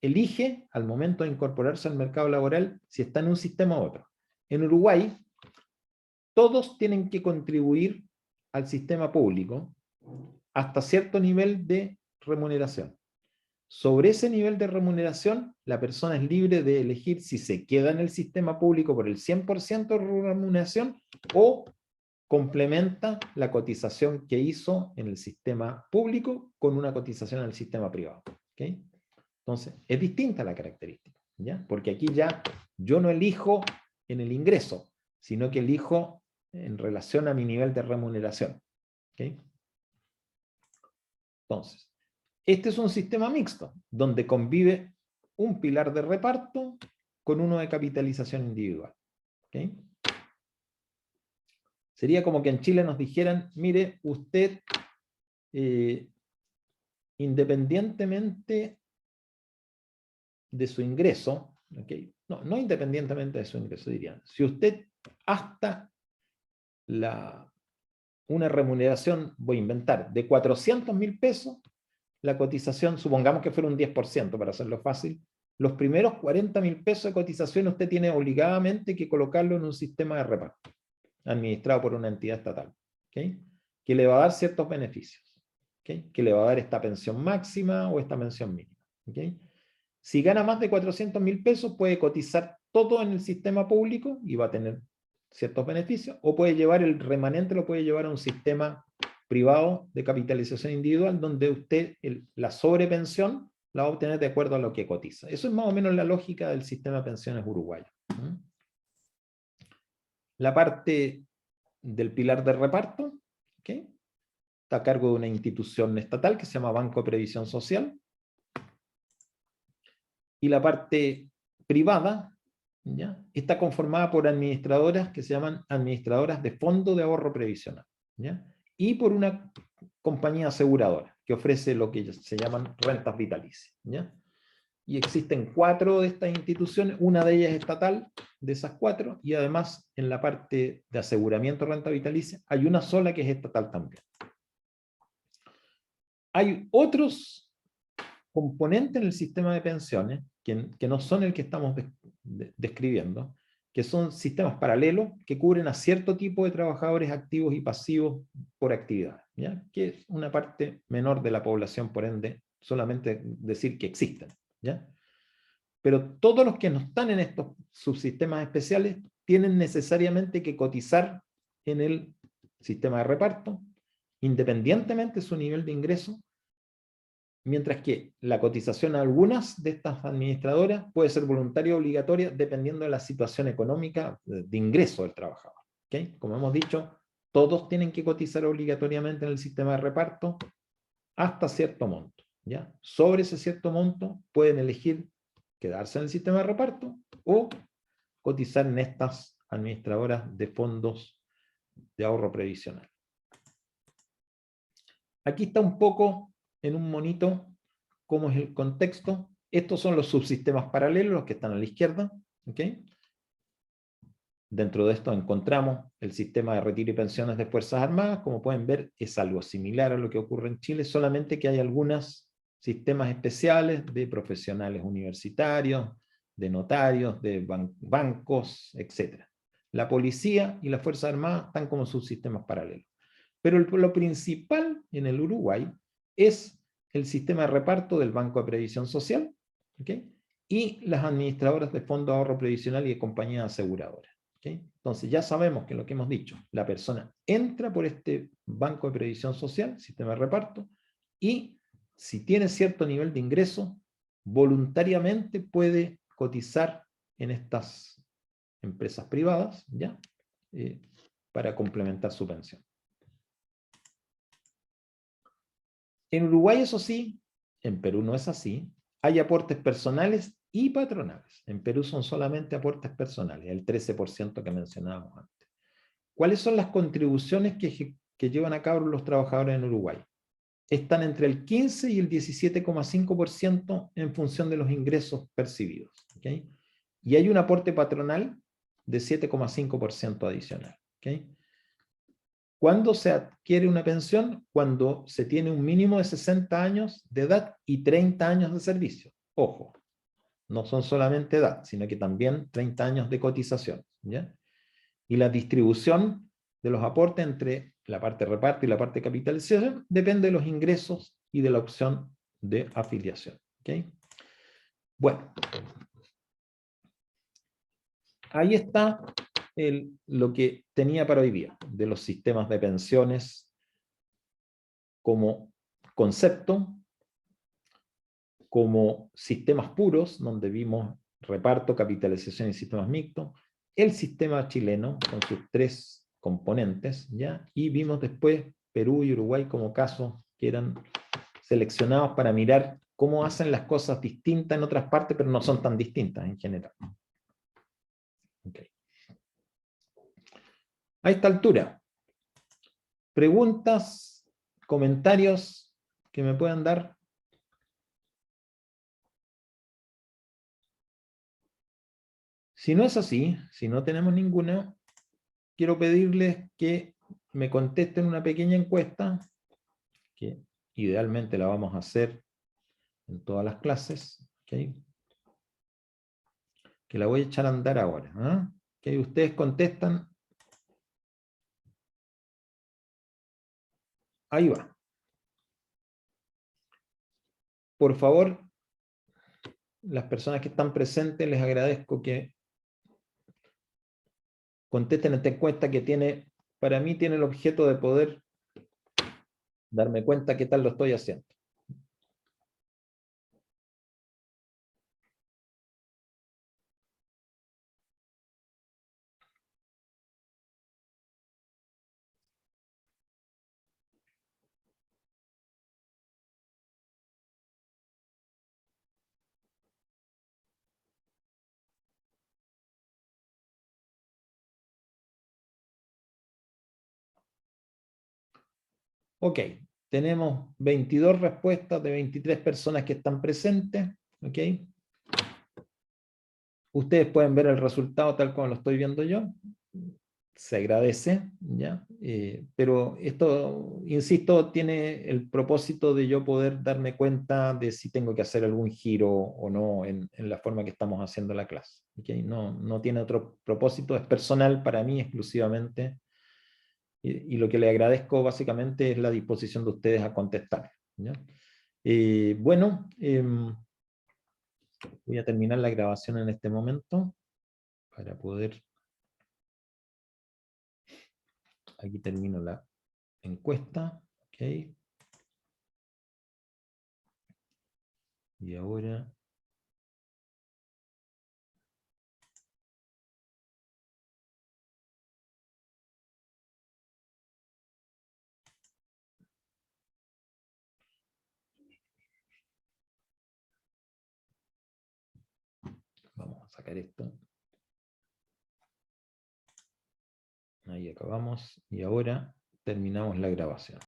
elige al momento de incorporarse al mercado laboral si está en un sistema u otro. En Uruguay, todos tienen que contribuir al sistema público hasta cierto nivel de remuneración. Sobre ese nivel de remuneración, la persona es libre de elegir si se queda en el sistema público por el 100% de remuneración o complementa la cotización que hizo en el sistema público con una cotización en el sistema privado. ¿Okay? Entonces, es distinta la característica, ¿ya? Porque aquí ya yo no elijo en el ingreso, sino que elijo en relación a mi nivel de remuneración. ¿Okay? Entonces, este es un sistema mixto, donde convive un pilar de reparto con uno de capitalización individual. ¿Okay? Sería como que en Chile nos dijeran, mire, usted, independientemente de su ingreso, ¿okay? No independientemente de su ingreso, dirían, si usted hasta una remuneración, voy a inventar, de 400.000 pesos, la cotización, supongamos que fuera un 10%, para hacerlo fácil, los primeros 40.000 pesos de cotización usted tiene obligadamente que colocarlo en un sistema de reparto, administrado por una entidad estatal, ¿okay? Que le va a dar ciertos beneficios, ¿okay? Que le va a dar esta pensión máxima o esta pensión mínima, ¿okay? Si gana más de 400.000 pesos, puede cotizar todo en el sistema público y va a tener ciertos beneficios, o puede llevar el remanente, lo puede llevar a un sistema privado de capitalización individual, donde usted la sobrepensión la va a obtener de acuerdo a lo que cotiza. Eso es más o menos la lógica del sistema de pensiones uruguayo. La parte del pilar de reparto, ¿okay? Está a cargo de una institución estatal que se llama Banco de Previsión Social. Y la parte privada, ¿ya? Está conformada por administradoras que se llaman administradoras de fondo de ahorro previsional, ¿ya? Y por una compañía aseguradora que ofrece lo que se llaman rentas vitalicias, ¿ya? Y existen 4 de estas instituciones, una de ellas es estatal, de esas 4, y además en la parte de aseguramiento de renta vitalicia hay una sola que es estatal también. Hay otros componentes en el sistema de pensiones que no son el que estamos describiendo, que son sistemas paralelos que cubren a cierto tipo de trabajadores activos y pasivos por actividad, ¿ya? Que es una parte menor de la población, por ende, solamente decir que existen, ¿ya? Pero todos los que no están en estos subsistemas especiales tienen necesariamente que cotizar en el sistema de reparto, independientemente de su nivel de ingreso, mientras que la cotización a algunas de estas administradoras puede ser voluntaria o obligatoria dependiendo de la situación económica de ingreso del trabajador, ¿okay? Como hemos dicho, todos tienen que cotizar obligatoriamente en el sistema de reparto hasta cierto monto, ¿ya? Sobre ese cierto monto pueden elegir quedarse en el sistema de reparto o cotizar en estas administradoras de fondos de ahorro previsional. Aquí está un poco en un monito cómo es el contexto. Estos son los subsistemas paralelos, los que están a la izquierda, ¿okay? Dentro de esto encontramos el sistema de retiro y pensiones de Fuerzas Armadas. Como pueden ver, es algo similar a lo que ocurre en Chile, solamente que hay algunos sistemas especiales de profesionales universitarios, de notarios, de bancos, etc. La policía y las Fuerzas Armadas están como subsistemas paralelos. Pero lo principal en el Uruguay es el sistema de reparto del Banco de Previsión Social, ¿okay? Y las administradoras de fondo de ahorro previsional y de compañías aseguradoras, ¿okay? Entonces ya sabemos que lo que hemos dicho, la persona entra por este Banco de Previsión Social, sistema de reparto, y si tiene cierto nivel de ingreso, voluntariamente puede cotizar en estas empresas privadas, ¿ya? Para complementar su pensión. En Uruguay, eso sí, en Perú no es así, hay aportes personales y patronales. En Perú son solamente aportes personales, el 13% que mencionábamos antes. ¿Cuáles son las contribuciones que llevan a cabo los trabajadores en Uruguay? Están entre el 15 y el 17,5% en función de los ingresos percibidos, ¿okay? Y hay un aporte patronal de 7,5% adicional, ¿okay? ¿Cuándo se adquiere una pensión? Cuando se tiene un mínimo de 60 años de edad y 30 años de servicio. Ojo, no son solamente edad, sino que también 30 años de cotización, ¿ya? Y la distribución de los aportes entre la parte de reparto y la parte de capitalización depende de los ingresos y de la opción de afiliación, ¿okay? Bueno, ahí está lo que tenía para hoy día, de los sistemas de pensiones como concepto, como sistemas puros, donde vimos reparto, capitalización y sistemas mixtos, el sistema chileno con sus 3 componentes, ¿ya? Y vimos después Perú y Uruguay como casos que eran seleccionados para mirar cómo hacen las cosas distintas en otras partes, pero no son tan distintas en general. Okay. A esta altura, preguntas, comentarios que me puedan dar. Si no es así, si no tenemos ninguna, quiero pedirles que me contesten una pequeña encuesta, que idealmente la vamos a hacer en todas las clases, ¿ok? Que la voy a echar a andar ahora. ¿Ah? ¿Ok? Ustedes contestan. Ahí va. Por favor, las personas que están presentes, les agradezco que contesten esta encuesta que tiene, para mí tiene el objeto de poder darme cuenta qué tal lo estoy haciendo. Ok, tenemos 22 respuestas de 23 personas que están presentes. Ok. Ustedes pueden ver el resultado tal como lo estoy viendo yo. Se agradece, ¿ya? Pero esto, insisto, tiene el propósito de yo poder darme cuenta de si tengo que hacer algún giro o no en la forma que estamos haciendo la clase. ¿Okay? No tiene otro propósito, es personal para mí exclusivamente. Y lo que le agradezco básicamente es la disposición de ustedes a contestar. ¿Ya? Bueno, voy a terminar la grabación en este momento para poder... Aquí termino la encuesta. Ok. Y ahora... Vamos a sacar esto. Ahí acabamos. Y ahora terminamos la grabación.